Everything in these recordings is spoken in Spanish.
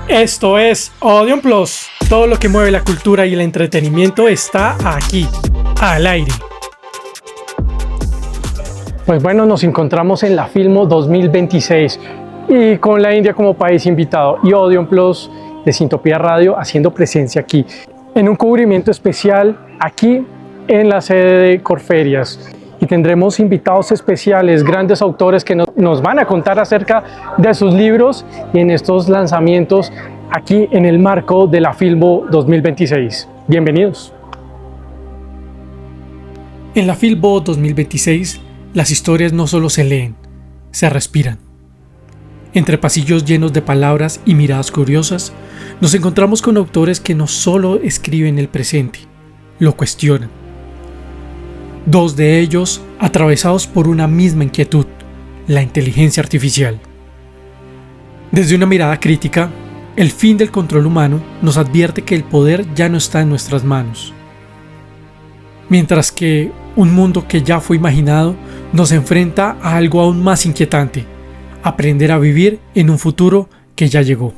Esto es Odeon Plus. Todo lo que mueve la cultura y el entretenimiento está aquí, al aire. Pues bueno, nos encontramos en la Filmo 2026 y con la India como país invitado y Odeon Plus de Sintopía Radio haciendo presencia aquí en un cubrimiento especial aquí en la sede de Corferias. Y tendremos invitados especiales, grandes autores que nos van a contar acerca de sus libros y en estos lanzamientos aquí en el marco de la Filmo 2026. Bienvenidos. En la Filmo 2026, las historias no solo se leen, se respiran. Entre pasillos llenos de palabras y miradas curiosas, nos encontramos con autores que no solo escriben el presente, lo cuestionan. Dos de ellos atravesados por una misma inquietud, la inteligencia artificial. Desde una mirada crítica, el fin del control humano nos advierte que el poder ya no está en nuestras manos. Mientras que un mundo que ya fue imaginado nos enfrenta a algo aún más inquietante, aprender a vivir en un futuro que ya llegó.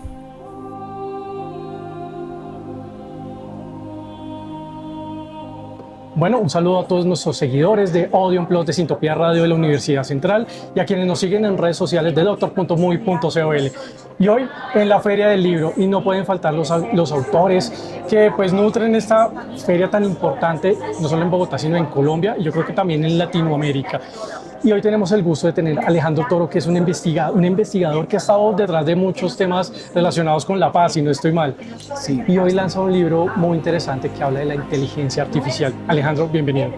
Bueno, un saludo a todos nuestros seguidores de Odeon Plus de Sintopía Radio de la Universidad Central y a quienes nos siguen en redes sociales de doctor.muy.col. Y hoy en la Feria del Libro, y no pueden faltar los autores que pues nutren esta feria tan importante, no solo en Bogotá, sino en Colombia y yo creo que también en Latinoamérica. Y hoy tenemos el gusto de tener a Alejandro Toro, que es un investigador que ha estado detrás de muchos temas relacionados con la paz, si no estoy mal. Sí. Y hoy lanza un libro muy interesante que habla de la inteligencia artificial. Alejandro, bienvenido.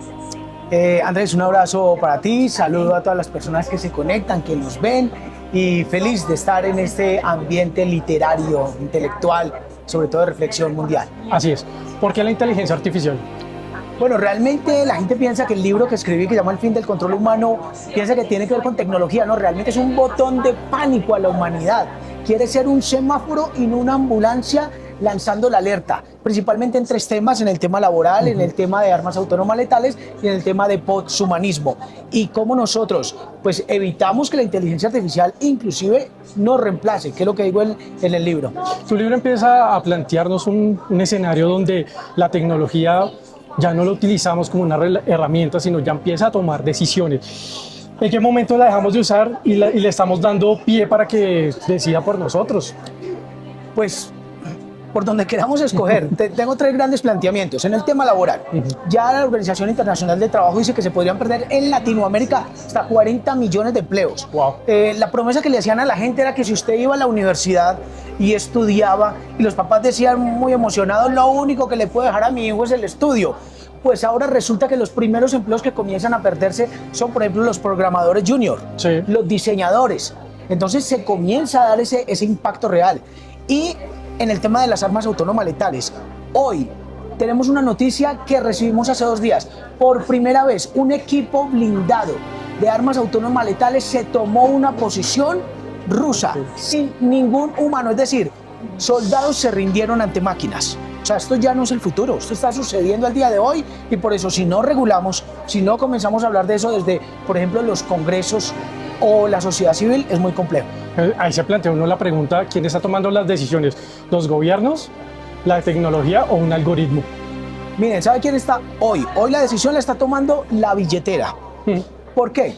Andrés, un abrazo para ti, saludo a todas las personas que se conectan, que nos ven y feliz de estar en este ambiente literario, intelectual, sobre todo de reflexión mundial. Así es. ¿Por qué la inteligencia artificial? Bueno, realmente la gente piensa que el libro que escribí, que se llama El fin del control humano, piensa que tiene que ver con tecnología. No, realmente es un botón de pánico a la humanidad. Quiere ser un semáforo y no una ambulancia lanzando la alerta, principalmente en tres temas: en el tema laboral, en el tema de armas autónomas letales y en el tema de posthumanismo. Y cómo nosotros pues evitamos que la inteligencia artificial inclusive nos reemplace, que es lo que digo en el libro. Tu libro empieza a plantearnos un escenario donde la tecnología ya no lo utilizamos como una herramienta, sino ya empieza a tomar decisiones. ¿En qué momento la dejamos de usar y le estamos dando pie para que decida por nosotros? Pues por donde queramos escoger. Tengo tres grandes planteamientos. En el tema laboral, ya la Organización Internacional del Trabajo dice que se podrían perder en Latinoamérica hasta 40 millones de empleos. Wow. La promesa que le hacían a la gente era que si usted iba a la universidad y estudiaba, y los papás decían muy emocionados, lo único que le puedo dejar a mi hijo es el estudio. Pues ahora resulta que los primeros empleos que comienzan a perderse son, por ejemplo, los programadores junior, sí, los diseñadores. Entonces se comienza a dar ese impacto real. Y en el tema de las armas autónomas letales, hoy tenemos una noticia que recibimos hace 2 días. Por primera vez, un equipo blindado de armas autónomas letales se tomó una posición rusa, sin ningún humano. Es decir, soldados se rindieron ante máquinas. O sea, esto ya no es el futuro, esto está sucediendo al día de hoy y por eso si no regulamos, si no comenzamos a hablar de eso desde, por ejemplo, los congresos o la sociedad civil, es muy complejo. Ahí se plantea uno la pregunta: ¿quién está tomando las decisiones? ¿Los gobiernos, la tecnología o un algoritmo? Miren, ¿sabe quién está hoy? Hoy la decisión la está tomando la billetera. ¿Por qué?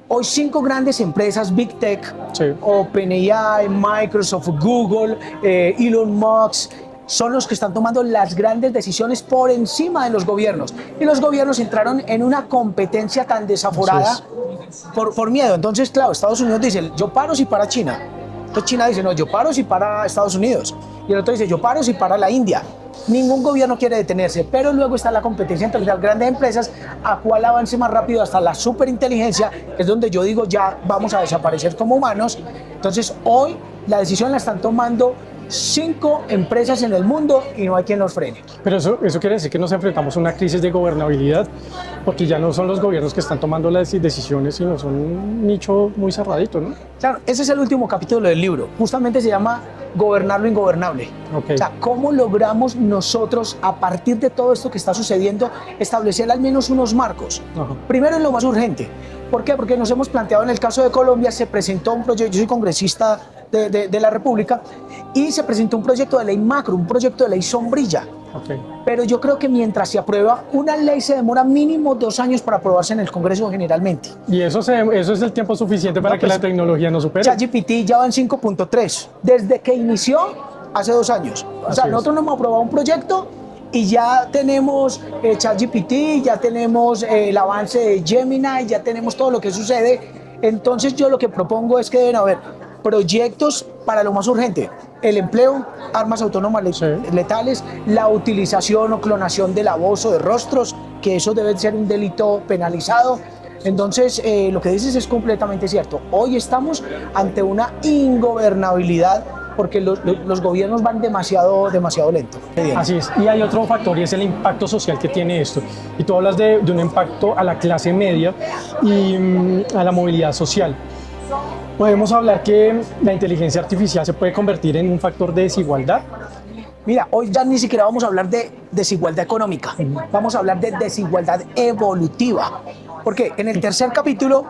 Hoy 5 grandes empresas, Big Tech, sí, OpenAI, Microsoft, Google, Elon Musk, son los que están tomando las grandes decisiones por encima de los gobiernos. Y los gobiernos entraron en una competencia tan desaforada por miedo. Entonces, claro, Estados Unidos dice, yo paro si para China. Entonces China dice, no, yo paro si para Estados Unidos. Y el otro dice, yo paro si para la India. Ningún gobierno quiere detenerse, pero luego está la competencia entre las grandes empresas, a cuál avance más rápido hasta la superinteligencia, que es donde yo digo ya vamos a desaparecer como humanos. Entonces hoy la decisión la están tomando 5 empresas en el mundo y no hay quien los frene. Pero eso quiere decir que nos enfrentamos a una crisis de gobernabilidad, porque ya no son los gobiernos que están tomando las decisiones, sino son un nicho muy cerradito, ¿no? Claro, ese es el último capítulo del libro. Justamente se llama Gobernar lo Ingobernable. Okay. O sea, ¿cómo logramos nosotros, a partir de todo esto que está sucediendo, establecer al menos unos marcos? Primero, en lo más urgente. ¿Por qué? Porque nos hemos planteado, en el caso de Colombia, se presentó un proyecto, yo soy congresista de la República, y se presentó un proyecto de ley macro, un proyecto de ley sombrilla. Okay. Pero yo creo que mientras se aprueba una ley se demora mínimo 2 años para aprobarse en el Congreso generalmente. Y eso es el tiempo suficiente para que la tecnología no supere. ChatGPT ya va en 5.3, desde que inició hace 2 años. O sea, nosotros no hemos aprobado un proyecto y ya tenemos ChatGPT, ya tenemos el avance de Gemini, ya tenemos todo lo que sucede. Entonces yo lo que propongo es que deben haber proyectos para lo más urgente: el empleo, armas autónomas letales, la utilización o clonación de la voz o de rostros, que eso debe ser un delito penalizado. Entonces, lo que dices es completamente cierto. Hoy estamos ante una ingobernabilidad porque los gobiernos van demasiado lento. Así es. Y hay otro factor y es el impacto social que tiene esto. Y tú hablas de un impacto a la clase media y a la movilidad social. Podemos hablar que la inteligencia artificial se puede convertir en un factor de desigualdad. Mira, hoy ya ni siquiera vamos a hablar de desigualdad económica, vamos a hablar de desigualdad evolutiva. Porque en el tercer capítulo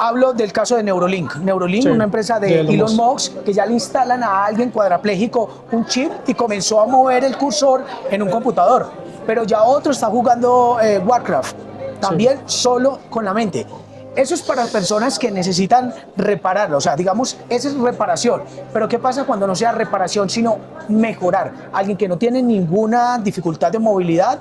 hablo del caso de Neuralink. Neuralink, una empresa de Elon Musk, que ya le instalan a alguien cuadrapléjico un chip y comenzó a mover el cursor en un computador. Pero ya otro está jugando Warcraft, también solo con la mente. Eso es para personas que necesitan repararlo, o sea, digamos, esa es reparación. Pero ¿qué pasa cuando no sea reparación, sino mejorar? Alguien que no tiene ninguna dificultad de movilidad,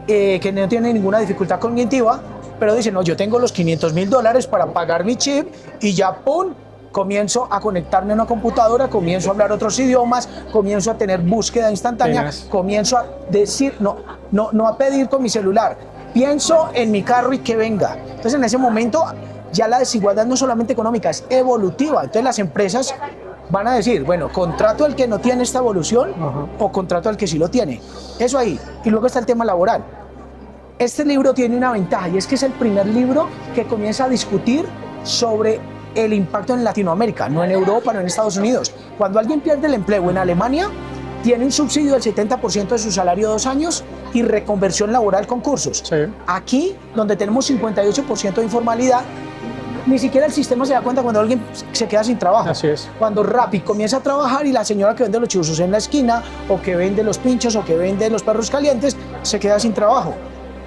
que no tiene ninguna dificultad cognitiva, pero dice, no, yo tengo los $500,000 para pagar mi chip y ya, ¡pum!, comienzo a conectarme a una computadora, comienzo a hablar otros idiomas, comienzo a tener búsqueda instantánea, comienzo a decir, no a pedir con mi celular, pienso en mi carro y que venga. Entonces, en ese momento, ya la desigualdad no solamente económica, es evolutiva. Entonces, las empresas van a decir, bueno, contrato al que no tiene esta evolución o contrato al que sí lo tiene. Eso ahí. Y luego está el tema laboral. Este libro tiene una ventaja y es que es el primer libro que comienza a discutir sobre el impacto en Latinoamérica, no en Europa, no en Estados Unidos. Cuando alguien pierde el empleo en Alemania, tiene un subsidio del 70% de su salario 2 años y reconversión laboral con cursos. Sí. Aquí, donde tenemos 58% de informalidad, ni siquiera el sistema se da cuenta cuando alguien se queda sin trabajo. Así es. Cuando Rappi comienza a trabajar y la señora que vende los chuzos en la esquina, o que vende los pinchos, o que vende los perros calientes, se queda sin trabajo.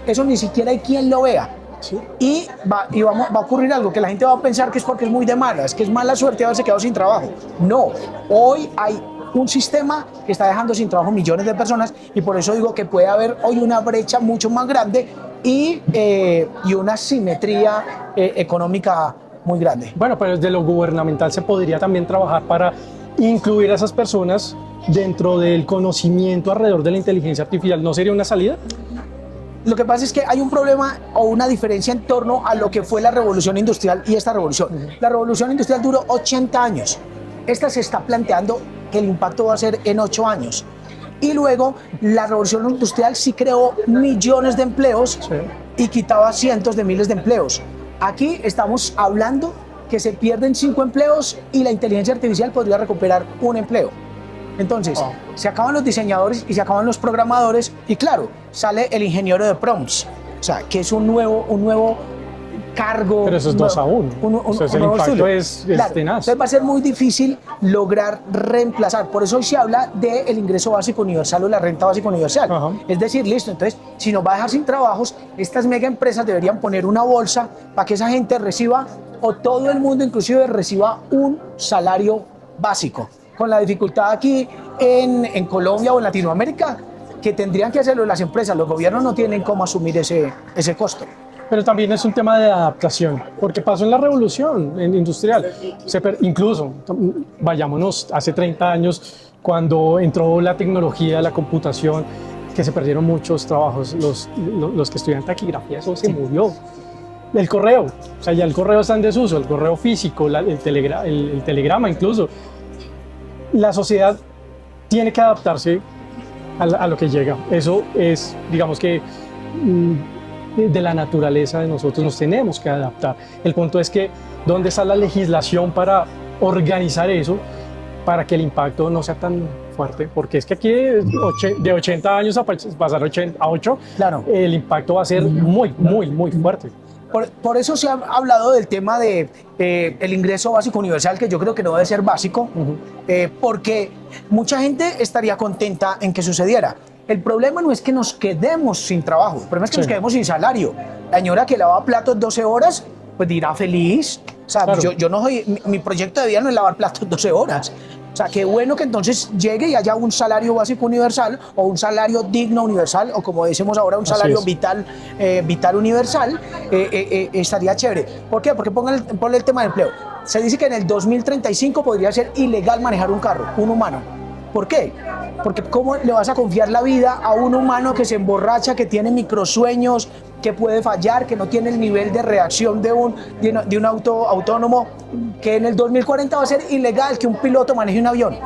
Eso ni siquiera hay quien lo vea. Sí. Y va a ocurrir algo que la gente va a pensar que es porque es muy de malas, que es mala suerte haberse quedado sin trabajo. No, hoy hay un sistema que está dejando sin trabajo millones de personas y por eso digo que puede haber hoy una brecha mucho más grande y una simetría económica muy grande. Bueno, pero desde lo gubernamental se podría también trabajar para incluir a esas personas dentro del conocimiento alrededor de la inteligencia artificial. ¿No sería una salida? Lo que pasa es que hay un problema o una diferencia en torno a lo que fue la revolución industrial y esta revolución. La revolución industrial duró 80 años. Esta se está planteando que el impacto va a ser en 8 años. Y luego la revolución industrial sí creó millones de empleos y quitaba cientos de miles de empleos. Aquí estamos hablando que se pierden 5 empleos y la inteligencia artificial podría recuperar 1 empleo. Entonces, se acaban los diseñadores y se acaban los programadores y claro, sale el ingeniero de prompts, o sea, que es un nuevo cargo. Pero eso es 2 a 1. Entonces el impacto es tenaz. Entonces va a ser muy difícil lograr reemplazar. Por eso hoy se habla del ingreso básico universal o la renta básica universal. Es decir, listo, entonces si nos va a dejar sin trabajos, estas mega empresas deberían poner una bolsa para que esa gente reciba, o todo el mundo inclusive reciba un salario básico. Con la dificultad aquí en Colombia o en Latinoamérica, que tendrían que hacerlo las empresas, los gobiernos no tienen cómo asumir ese costo. Pero también es un tema de adaptación, porque pasó en la revolución industrial. Incluso, vayámonos hace 30 años, cuando entró la tecnología, la computación, que se perdieron muchos trabajos. Los que estudian taquigrafía, eso se murió. El correo, o sea, ya el correo está en desuso, el correo físico, el telegrama incluso. La sociedad tiene que adaptarse a lo que llega. Eso es, digamos que, de la naturaleza de nosotros, nos tenemos que adaptar. El punto es que, ¿dónde está la legislación para organizar eso, para que el impacto no sea tan fuerte? Porque es que aquí de 80 años a pasar a 8, claro, el impacto va a ser muy fuerte. Por eso se ha hablado del tema de el ingreso básico universal, que yo creo que no debe ser básico, porque mucha gente estaría contenta en que sucediera. El problema no es que nos quedemos sin trabajo, el problema es que nos quedemos sin salario. La señora que lava platos 12 horas, pues dirá feliz. O sea, Claro. yo no soy, mi proyecto de vida no es lavar platos 12 horas. O sea, qué bueno que entonces llegue y haya un salario básico universal o un salario digno universal, o como decimos ahora, un salario vital, vital universal, estaría chévere. ¿Por qué? Porque ponle el tema del empleo. Se dice que en el 2035 podría ser ilegal manejar un carro, un humano. ¿Por qué? Porque ¿cómo le vas a confiar la vida a un humano que se emborracha, que tiene microsueños, que puede fallar, que no tiene el nivel de reacción de un auto autónomo, que en el 2040 va a ser ilegal que un piloto maneje un avión?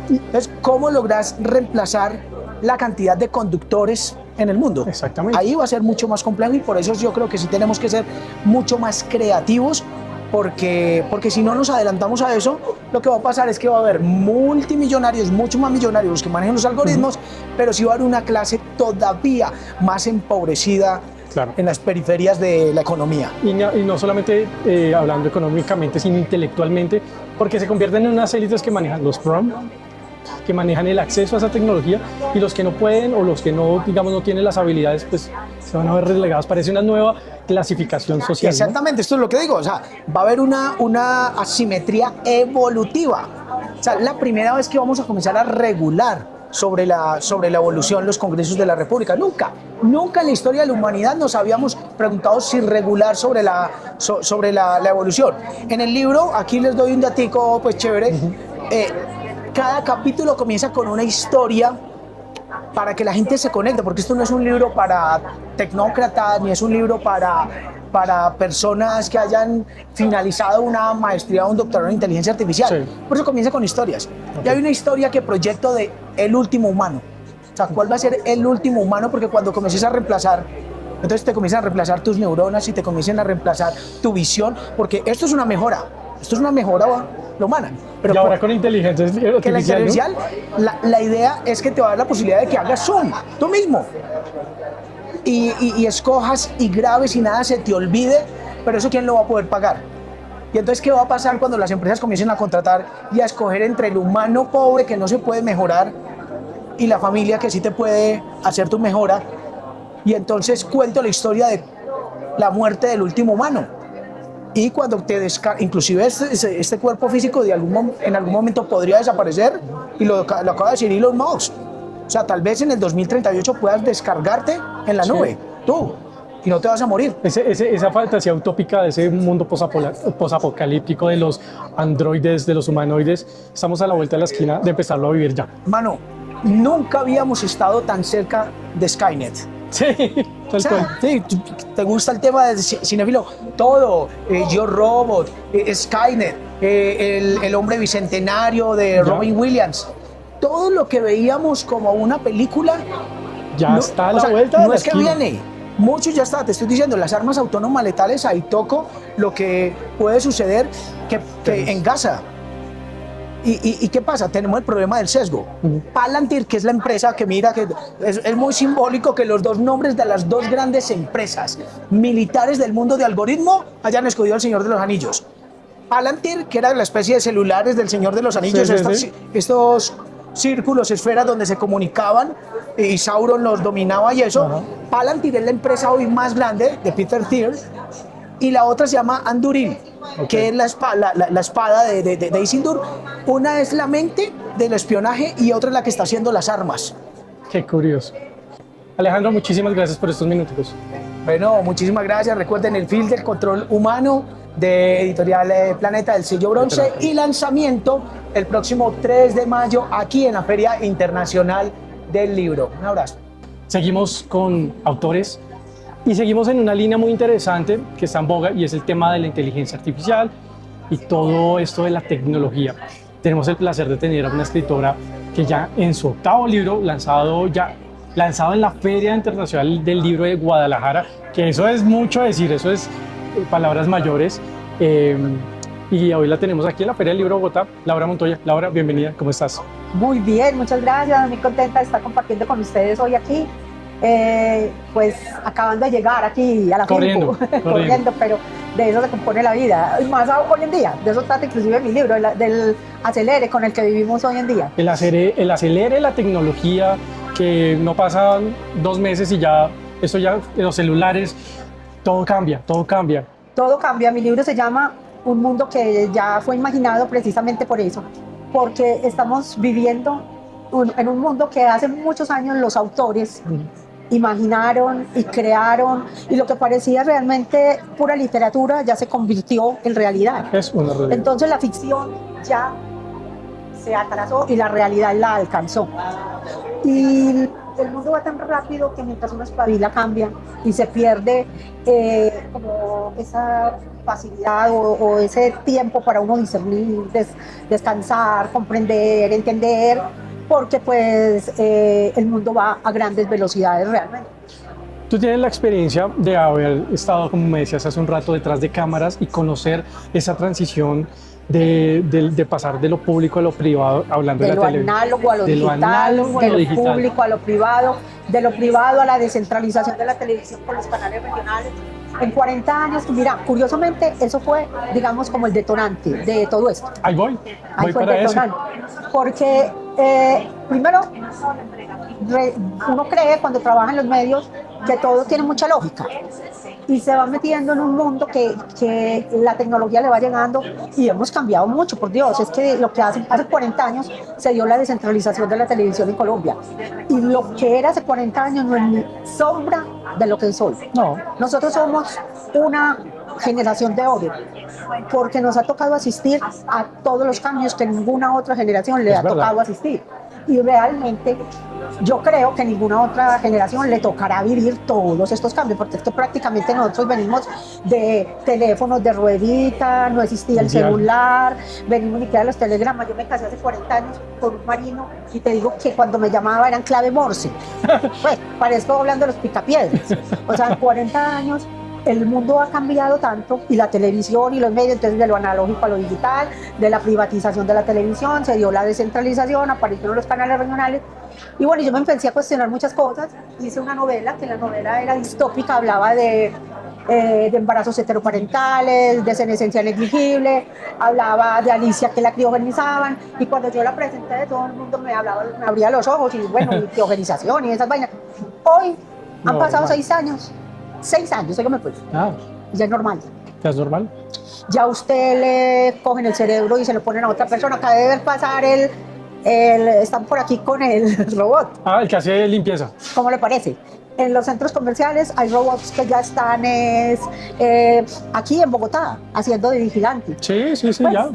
Entonces, ¿cómo logras reemplazar la cantidad de conductores en el mundo? Exactamente. Ahí va a ser mucho más complejo, y por eso yo creo que sí tenemos que ser mucho más creativos, porque si no nos adelantamos a eso, lo que va a pasar es que va a haber multimillonarios, mucho más millonarios los que manejan los algoritmos, pero sí va a haber una clase todavía más empobrecida, Claro. en las periferias de la economía. Y no solamente hablando económicamente, sino intelectualmente, porque se convierten en unas élites que manejan los PROM, que manejan el acceso a esa tecnología, y los que no pueden o los que no, digamos, no tienen las habilidades, pues se van a ver relegados. Parece una nueva clasificación social. Exactamente, ¿no? Esto es lo que digo. O sea, va a haber una asimetría evolutiva. O sea, la primera vez que vamos a comenzar a regular sobre la evolución los congresos de la República. Nunca en la historia de la humanidad nos habíamos preguntado si regular sobre la evolución. En el libro, aquí les doy un datico pues chévere, cada capítulo comienza con una historia para que la gente se conecte, porque esto no es un libro para tecnócratas, ni es un libro para personas que hayan finalizado una maestría o un doctorado en inteligencia artificial. Sí. Por eso comienza con historias. Y hay una historia que proyecto de el último humano. O sea, ¿cuál va a ser el último humano? Porque cuando comiences a reemplazar, entonces te comienzan a reemplazar tus neuronas y te comienzan a reemplazar tu visión, porque esto es una mejora. Esto es una mejora la humana. Pero y ahora con inteligencia artificial, que la inteligencia artificial, la idea es que te va a dar la posibilidad de que hagas Zoom tú mismo y escojas y grabes y nada se te olvide, pero eso ¿quién lo va a poder pagar? Y entonces, ¿qué va a pasar cuando las empresas comiencen a contratar y a escoger entre el humano pobre que no se puede mejorar y la familia que sí te puede hacer tu mejora? Y entonces cuento la historia de la muerte del último humano. Y cuando te inclusive este cuerpo físico en algún momento podría desaparecer, y lo acaba de decir Elon Musk. O sea, tal vez en el 2038 puedas descargarte en la nube, tú, y no te vas a morir. Esa fantasía utópica de ese mundo posapocalíptico de los androides, de los humanoides, estamos a la vuelta de la esquina de empezarlo a vivir ya. Mano, nunca habíamos estado tan cerca de Skynet. Sí, tal cual. Sí, ¿te gusta el tema de cinéfilo? Todo, Yo Robot, Skynet, el hombre bicentenario de Robin Williams, todo lo que veíamos como una película ya está a la vuelta de no la es que esquina. viene, mucho ya está. Te estoy diciendo, las armas autónomas letales, ahí toco lo que puede suceder que en Gaza. ¿Y qué pasa? Tenemos el problema del sesgo. Palantir, que es la empresa que mira, que es muy simbólico que los dos nombres de las dos grandes empresas militares del mundo de algoritmo hayan escogido al Señor de los Anillos. Palantir, que era la especie de celulares del Señor de los Anillos, estos círculos, esferas donde se comunicaban y Sauron los dominaba y eso. Palantir es la empresa hoy más grande de Peter Thiel, y la otra se llama Anduril, que es la espada de Isildur. Una es la mente del espionaje y otra es la que está haciendo las armas. Qué curioso. Alejandro, muchísimas gracias por estos minutos. Bueno, muchísimas gracis. Recuerden el film del control humano de Editorial Planeta, del sello bronce, y lanzamiento el próximo 3 de mayo aquí en la Feria Internacional del Libro. Un abrazo. Seguimos con autores y seguimos en una línea muy interesante que está en boga, y es el tema de la inteligencia artificial y todo esto de la tecnología. Tenemos el placer de tener a una escritora que ya en su 8º libro, lanzado en la Feria Internacional del Libro de Guadalajara, que eso es mucho decir, eso es palabras mayores, y hoy la tenemos aquí en la Feria del Libro de Bogotá, Laura Montoya. Laura, bienvenida, ¿cómo estás? Muy bien, muchas gracias, muy contenta de estar compartiendo con ustedes hoy aquí. pues acabando de llegar aquí a la Corriendo, Filco, corriendo. corriendo, pero de eso se compone la vida, y más hoy en día, de eso trata inclusive mi libro, del acelere con el que vivimos hoy en día. El acelere, la tecnología, que no pasan 2 meses y ya, esto ya, en los celulares, todo cambia, todo cambia. Todo cambia. Mi libro se llama Un mundo que ya fue imaginado precisamente por eso, porque estamos viviendo en un mundo que hace muchos años los autores imaginaron y crearon, y lo que parecía realmente pura literatura ya se convirtió en realidad. Es una realidad. Entonces la ficción ya se atrasó y la realidad la alcanzó. Y el mundo va tan rápido que mientras uno espabila cambia y se pierde como esa facilidad o ese tiempo para uno discernir, descansar, comprender, entender, porque pues el mundo va a grandes velocidades realmente. Tú tienes la experiencia de haber estado, como me decías hace un rato, detrás de cámaras y conocer esa transición de pasar de lo público a lo privado, hablando de de lo la televisión. análogo a lo De lo digital, análogo a de lo lo digital. público a lo privado, de lo privado a la descentralización de la televisión con los canales regionales. En 40 años, mira, curiosamente, eso fue, digamos, como el detonante de todo esto. Ahí voy Ahí fue el para eso. detonante. Porque primero, uno cree cuando trabaja en los medios que todo tiene mucha lógica y se va metiendo en un mundo que la tecnología le va llegando y hemos cambiado mucho, por Dios. Es que lo que hace 40 años se dio la descentralización de la televisión en Colombia y lo que era hace 40 años no es ni sombra de lo que es hoy. No. Nosotros somos una generación de oro porque nos ha tocado asistir a todos los cambios que ninguna otra generación le Es ha verdad. tocado asistir. Y realmente yo creo que ninguna otra generación le tocará vivir todos estos cambios, porque es que prácticamente nosotros venimos de teléfonos de ruedita, no existía el Mundial. celular, venimos ni siquiera de los telegramas. Yo me casé hace 40 años con un marino y te digo que cuando me llamaba eran clave Morse. Pues parezco hablando de los picapiedras. O sea, en 40 años el mundo ha cambiado tanto y la televisión y los medios, entonces de lo analógico a lo digital, de la privatización de la televisión, se dio la descentralización, aparecieron los canales regionales y bueno, yo me empecé a cuestionar muchas cosas. Hice una novela, que la novela era distópica, hablaba de embarazos heteroparentales, de senescencia negligible, hablaba de Alicia que la criogenizaban y cuando yo la presenté todo el mundo me abría los ojos y bueno, y criogenización y esas vainas. Hoy han pasado 6 años. 6 años, oígame pues, Ah, ya es normal. ¿ya es normal? Ya usted le cogen el cerebro y se lo ponen a otra persona. Acabé de ver pasar están por aquí con el robot. Ah, el que hace limpieza. ¿Cómo le parece? En los centros comerciales hay robots que ya están aquí en Bogotá, haciendo de vigilante. Sí, sí, sí, Pues, ya.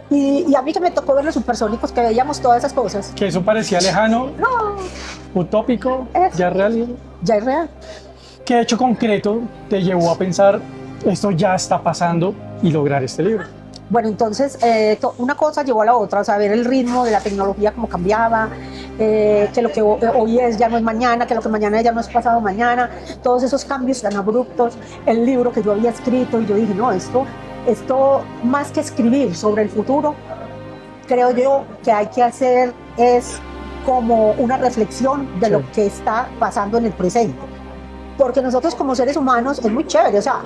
y a mí que me tocó ver los supersónicos, que veíamos todas esas cosas. Que eso parecía lejano, No, utópico, Eso. ya real. ya es real. ¿Qué hecho concreto te llevó a pensar esto ya está pasando y lograr este libro? Bueno, entonces una cosa llevó a la otra, o sea, ver el ritmo de la tecnología cómo cambiaba, que lo que hoy es ya no es mañana, que lo que mañana es ya no es pasado mañana, todos esos cambios tan abruptos, el libro que yo había escrito y yo dije, no, esto más que escribir sobre el futuro, creo yo que hay que hacer es como una reflexión de Sí. lo que está pasando en el presente. Porque nosotros como seres humanos es muy chévere, o sea,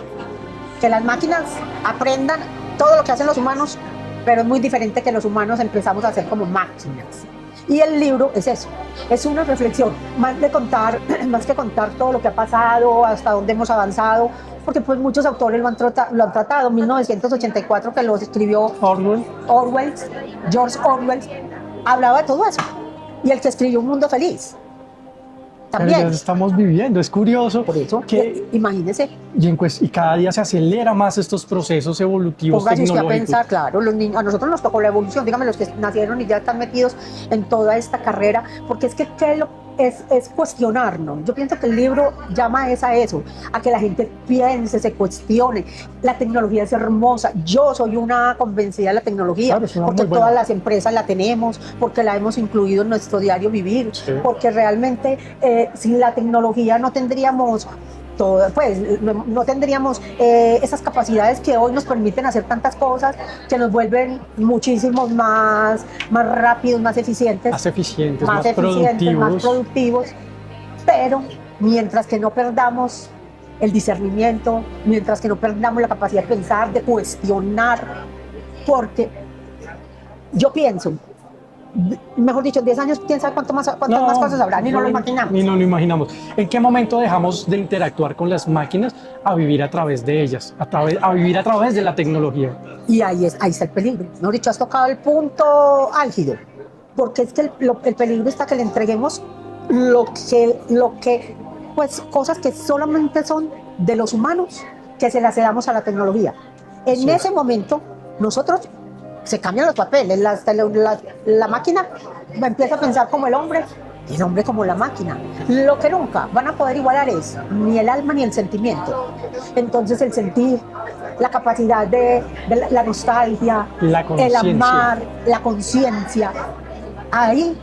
que las máquinas aprendan todo lo que hacen los humanos, pero es muy diferente que los humanos empezamos a hacer como máquinas. Y el libro es eso, es una reflexión, más que contar todo lo que ha pasado, hasta dónde hemos avanzado, porque pues muchos autores lo han tratado. 1984, que lo escribió George Orwell, hablaba de todo eso. Y el que escribió Un Mundo Feliz, Pero ya también. estamos viviendo, es curioso Por eso, que imagínese, y cada día se acelera más estos procesos evolutivos póngase usted a tecnológicos. pensar, claro, los niños, a nosotros nos tocó la evolución, dígame los que nacieron y ya están metidos en toda esta carrera, porque es que es cuestionarnos. Yo pienso que el libro llama a eso, a que la gente piense, se cuestione. La tecnología es hermosa, yo soy una convencida de la tecnología, Claro, es una porque muy buena. todas las empresas la tenemos, porque la hemos incluido en nuestro diario vivir, Sí. porque realmente sin la tecnología no tendríamos no tendríamos esas capacidades que hoy nos permiten hacer tantas cosas, que nos vuelven muchísimo más rápidos, más eficientes, Más eficientes, más más productivos. productivos, pero mientras que no perdamos el discernimiento, mientras que no perdamos la capacidad de pensar, de cuestionar, porque yo pienso, mejor dicho, en 10 años, quién sabe cuántas más cosas habrá, ni no lo imaginamos. Ni no lo imaginamos. ¿En qué momento dejamos de interactuar con las máquinas a vivir a través de ellas, a vivir a través de la tecnología? Y ahí está el peligro. Mejor dicho, has tocado el punto álgido, porque es que el peligro está que le entreguemos pues cosas que solamente son de los humanos, que se las damos a la tecnología. En Sí. ese momento, nosotros se cambian los papeles, la máquina empieza a pensar como el hombre y el hombre como la máquina. Lo que nunca van a poder igualar es ni el alma ni el sentimiento. Entonces el sentir, la capacidad de la nostalgia, La el conciencia. amar, la conciencia, ahí.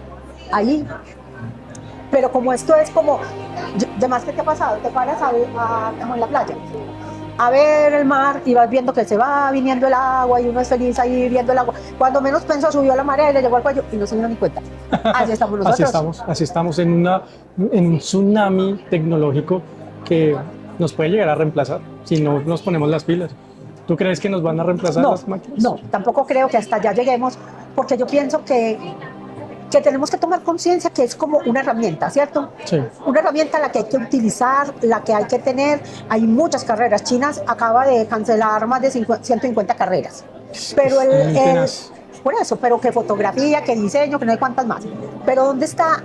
Pero como esto es como, de más que te ha pasado, te paras como en la playa, a ver el mar y vas viendo que se va viniendo el agua y uno es feliz ahí viendo el agua. Cuando menos pensó subió la marea y le llegó al cuello y no se dio ni cuenta. Así estamos nosotros. Así estamos en un tsunami tecnológico que nos puede llegar a reemplazar si no nos ponemos las pilas. ¿Tú crees que nos van a reemplazar las máquinas? No, tampoco creo que hasta allá lleguemos, porque yo pienso que tenemos que tomar conciencia que es como una herramienta, ¿cierto? Sí. Una herramienta la que hay que utilizar, la que hay que tener. Hay muchas carreras. China acaba de cancelar más de 150 carreras. Pero por eso, pero que fotografía, que diseño, que no hay cuántas más. Pero ¿dónde está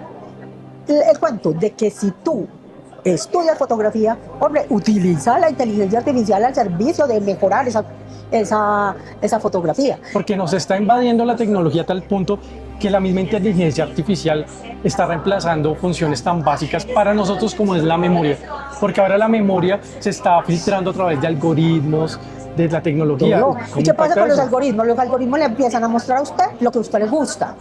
el cuento? De que si tú estudias fotografía, hombre, utiliza la inteligencia artificial al servicio de mejorar esa fotografía. Porque nos está invadiendo la tecnología a tal punto que la misma inteligencia artificial está reemplazando funciones tan básicas para nosotros como es la memoria. Porque ahora la memoria se está filtrando a través de algoritmos, de la tecnología. ¿Y qué pasa con los algoritmos? Los algoritmos le empiezan a mostrar a usted lo que a usted le gusta.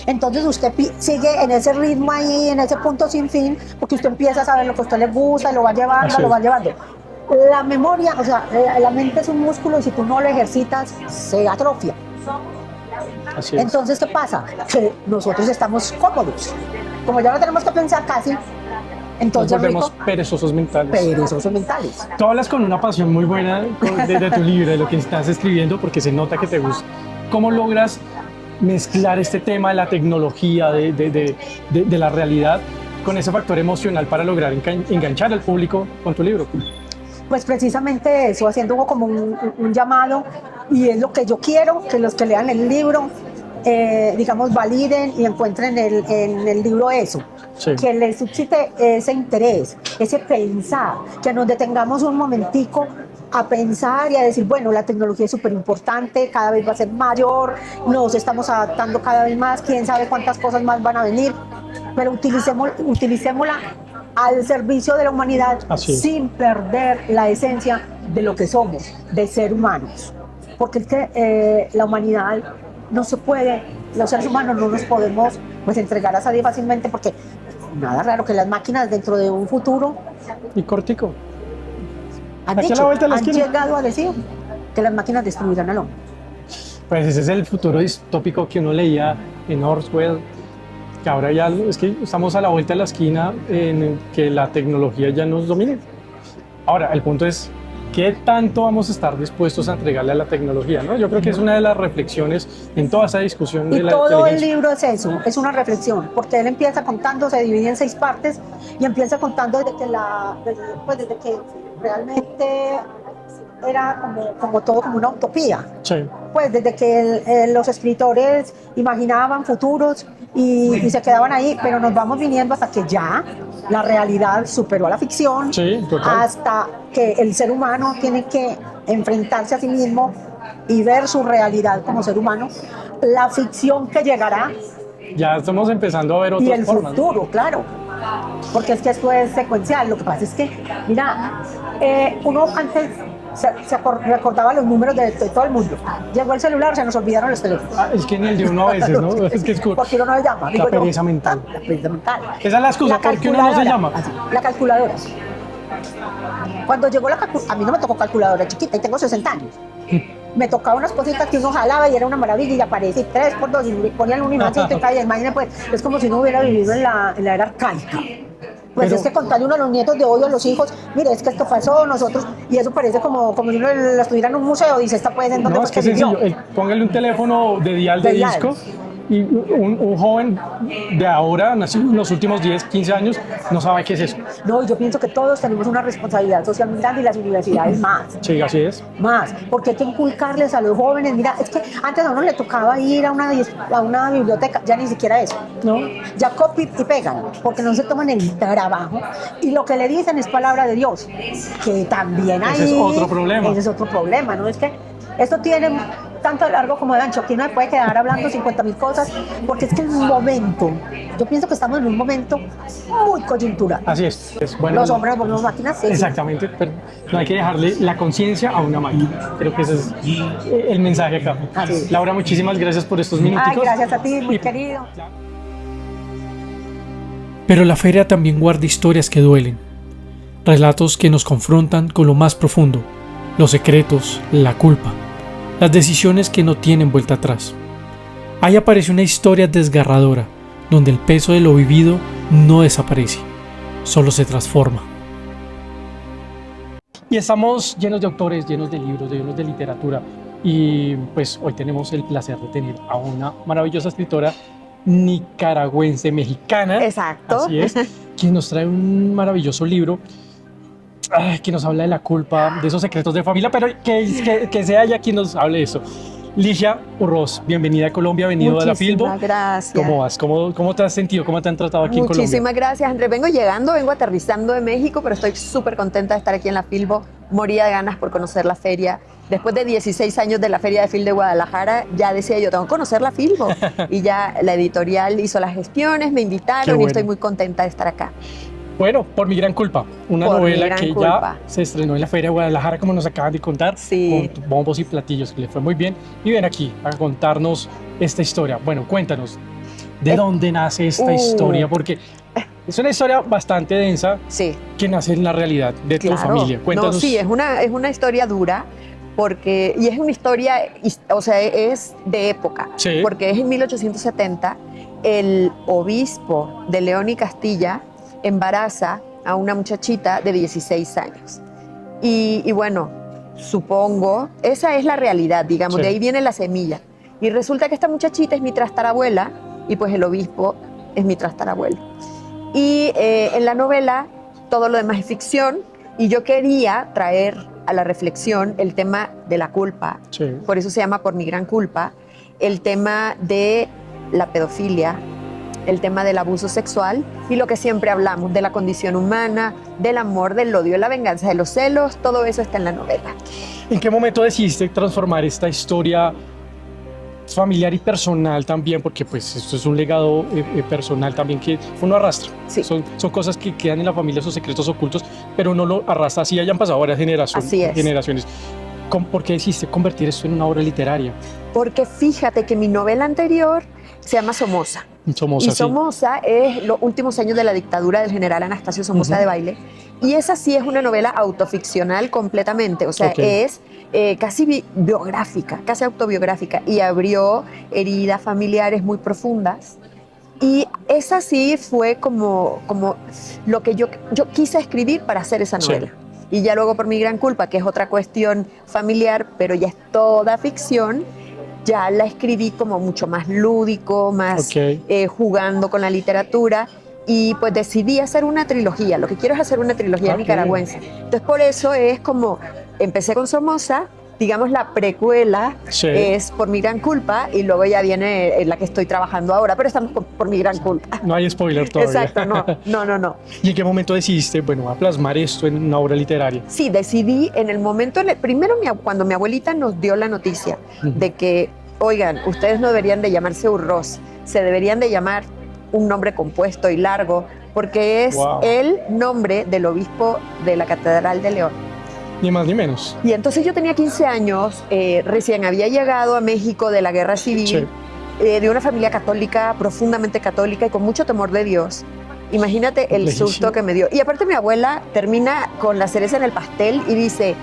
Entonces usted sigue en ese ritmo ahí, en ese punto sin fin, porque usted empieza a saber lo que a usted le gusta, lo va llevando, lo va llevando. La memoria, o sea, la mente es un músculo y si tú no lo ejercitas, se atrofia. Así es. Entonces, ¿qué pasa? Que nosotros estamos cómodos. Como ya no tenemos que pensar casi, entonces nos volvemos perezosos mentales. Perezosos mentales. Tú hablas con una pasión muy buena de tu libro, de lo que estás escribiendo, porque se nota que te gusta. ¿Cómo logras mezclar este tema de la tecnología, de la realidad, con ese factor emocional para lograr enganchar al público con tu libro? Pues precisamente eso, haciendo como un llamado, y es lo que yo quiero, que los que lean el libro, digamos, validen y encuentren en el libro eso, Sí. que les suscite ese interés, ese pensar, que nos detengamos un momentico a pensar y a decir, bueno, la tecnología es súper importante, cada vez va a ser mayor, nos estamos adaptando cada vez más, quién sabe cuántas cosas más van a venir, pero utilicémosla al servicio de la humanidad sin perder la esencia de lo que somos, de ser humanos. Porque es que la humanidad no se puede, los seres humanos no nos podemos pues entregar a salir fácilmente, porque nada raro que las máquinas dentro de un futuro Y cortico. han llegado a decir que las máquinas destruirán al hombre. Pues ese es el futuro distópico que uno leía en Orwell, que ahora ya es que estamos a la vuelta de la esquina en que la tecnología ya nos domina. Ahora, el punto es, ¿qué tanto vamos a estar dispuestos a entregarle a la tecnología, ¿no? Yo creo que es una de las reflexiones en toda esa discusión de la todo el inteligencia. libro es eso, es una reflexión, porque él empieza contando, se divide en 6 partes y empieza contando desde que realmente era como todo como una utopía. Sí. Pues desde que los escritores imaginaban futuros y se quedaban ahí, pero nos vamos viniendo hasta que ya la realidad superó a la ficción, Sí, total. hasta que el ser humano tiene que enfrentarse a sí mismo y ver su realidad como ser humano, la ficción que llegará Ya estamos empezando a ver y otras el formas, ¿no? futuro, claro. Porque es que esto es secuencial. Lo que pasa es que, mira, uno antes recordaba los números de todo el mundo. Llegó el celular, se nos olvidaron los teléfonos. Es que ni el de uno a veces, ¿no? Es que es Porque uno no le llama. la pereza mental. La pereza mental. Esa es la excusa, ¿por qué uno no se llama? Así, la calculadora. Cuando llegó la calculadora, a mí no me tocó calculadora chiquita y tengo 60 años. Me tocaba unas cositas que uno jalaba y era una maravilla y aparecía 3 por 2 y le ponían un imancito y caía. Imagínate, pues, es como si uno hubiera vivido en la era arcaica. Pues Pero- es que contarle uno a los nietos de hoy a los hijos, mire, es que esto pasó, nosotros, y eso parece como si uno la estuviera en un museo, dice, esta puede ser donde No, fue es que es que vivió. sencillo. Póngale un teléfono de dial de De dial. disco y un joven de ahora, nacido en los últimos 10, 15 años, no sabe qué es eso. No, yo pienso que todos tenemos una responsabilidad social muy grande y las universidades más. Sí, así es. Más, porque hay que inculcarles a los jóvenes, mira, es que antes a uno le tocaba ir a una biblioteca, ya ni siquiera eso, ¿no? Ya copy y pegan, porque no se toman el trabajo y lo que le dicen es palabra de Dios, que también hay... Ese es otro problema. Ese es otro problema, ¿no? Es que esto tiene tanto de largo como de ancho, aquí no se puede quedar hablando 50.000 cosas, porque es que en un momento, yo pienso que estamos en un momento muy coyuntural. Así es bueno. Los hombres volvemos máquinas, sí. Exactamente, pero no hay que dejarle la conciencia a una máquina. Creo que ese es el mensaje acá. Así es. Laura, muchísimas gracias por estos minuticos. Ay, gracias a ti, muy Y- querido. Pero la feria también guarda historias que duelen, relatos que nos confrontan con lo más profundo, los secretos, la culpa, las decisiones que no tienen vuelta atrás. Ahí aparece una historia desgarradora, donde el peso de lo vivido no desaparece, solo se transforma. Y estamos llenos de autores, llenos de libros, llenos de literatura. Y pues hoy tenemos el placer de tener a una maravillosa escritora nicaragüense mexicana. Exacto. Así es, quien nos trae un maravilloso libro que nos habla de la culpa, de esos secretos de familia, pero que sea ella quien nos hable de eso. Ligia Urroz, bienvenida a Colombia, bienvenido a la Filbo. Muchísimas gracias. ¿Cómo vas? ¿Cómo te has sentido? ¿Cómo te han tratado aquí en Colombia? Muchísimas gracias, Andrés. Vengo aterrizando de México, pero estoy súper contenta de estar aquí en la Filbo. Moría de ganas por conocer la feria. Después de 16 años de la Feria de Fil de Guadalajara, ya decía yo, tengo que conocer la Filbo. Y ya la editorial hizo las gestiones, me invitaron Qué y bueno. estoy muy contenta de estar acá. Bueno, Por mi gran culpa, una Por mi novela gran que culpa. ya se estrenó en la Feria de Guadalajara, como nos acaban de contar, Sí. con bombos y platillos, que le fue muy bien. Y ven aquí a contarnos esta historia. Bueno, cuéntanos, ¿de dónde nace esta historia? Porque es una historia bastante densa Sí. que nace en la realidad de tu familia. Cuéntanos. No, sí, es una historia dura, porque, y es una historia, o sea, es de época, Sí. porque es en 1870, el obispo de León y Castilla embaraza a una muchachita de 16 años. Y bueno, supongo, esa es la realidad, digamos, Sí. de ahí viene la semilla. Y resulta que esta muchachita es mi trastarabuela, y pues el obispo es mi trastarabuelo. Y en la novela todo lo demás es ficción, y yo quería traer a la reflexión el tema de la culpa, Sí. por eso se llama Por mi gran culpa, el tema de la pedofilia, el tema del abuso sexual y lo que siempre hablamos de la condición humana, del amor, del odio, de la venganza, de los celos, todo eso está en la novela. ¿En qué momento decidiste transformar esta historia familiar y personal también? Porque pues esto es un legado personal también que uno arrastra. Sí. Son cosas que quedan en la familia, esos secretos ocultos, pero uno lo arrastra así hayan pasado varias Así es. generaciones. ¿Por qué decidiste convertir esto en una obra literaria? Porque fíjate que mi novela anterior se llama Somoza. Somoza, Y sí. Somoza es los últimos años de la dictadura del general Anastasio Somoza Ujú. de Baile. Y esa sí es una novela autoficcional completamente. O sea, Ok. es casi biográfica, casi autobiográfica. Y abrió heridas familiares muy profundas. Y esa sí fue como lo que yo quise escribir para hacer esa Sí. novela. Y ya luego Por mi gran culpa, que es otra cuestión familiar, pero ya es toda ficción, ya la escribí como mucho más lúdico, más Ok. jugando con la literatura. Y pues decidí hacer una trilogía. Lo que quiero es hacer una trilogía Ok. nicaragüense. Entonces por eso es como, empecé con Somoza, digamos la precuela Sí. es Por mi gran culpa y luego ya viene la que estoy trabajando ahora, pero estamos por mi gran culpa. No hay spoiler todavía. Exacto, no. ¿Y en qué momento decidiste, bueno, a plasmar esto en una obra literaria? Sí, decidí en el momento, primero cuando mi abuelita nos dio la noticia Ujú. de que, oigan, ustedes no deberían de llamarse Urroz, se deberían de llamar un nombre compuesto y largo, porque es Wow. el nombre del obispo de la Catedral de León. Ni más ni menos. Y entonces yo tenía 15 años, recién había llegado a México de la Guerra Civil, Sí. de una familia católica, profundamente católica y con mucho temor de Dios. Imagínate el Lejísimo. susto que me dio. Y aparte mi abuela termina con la cereza en el pastel y dice,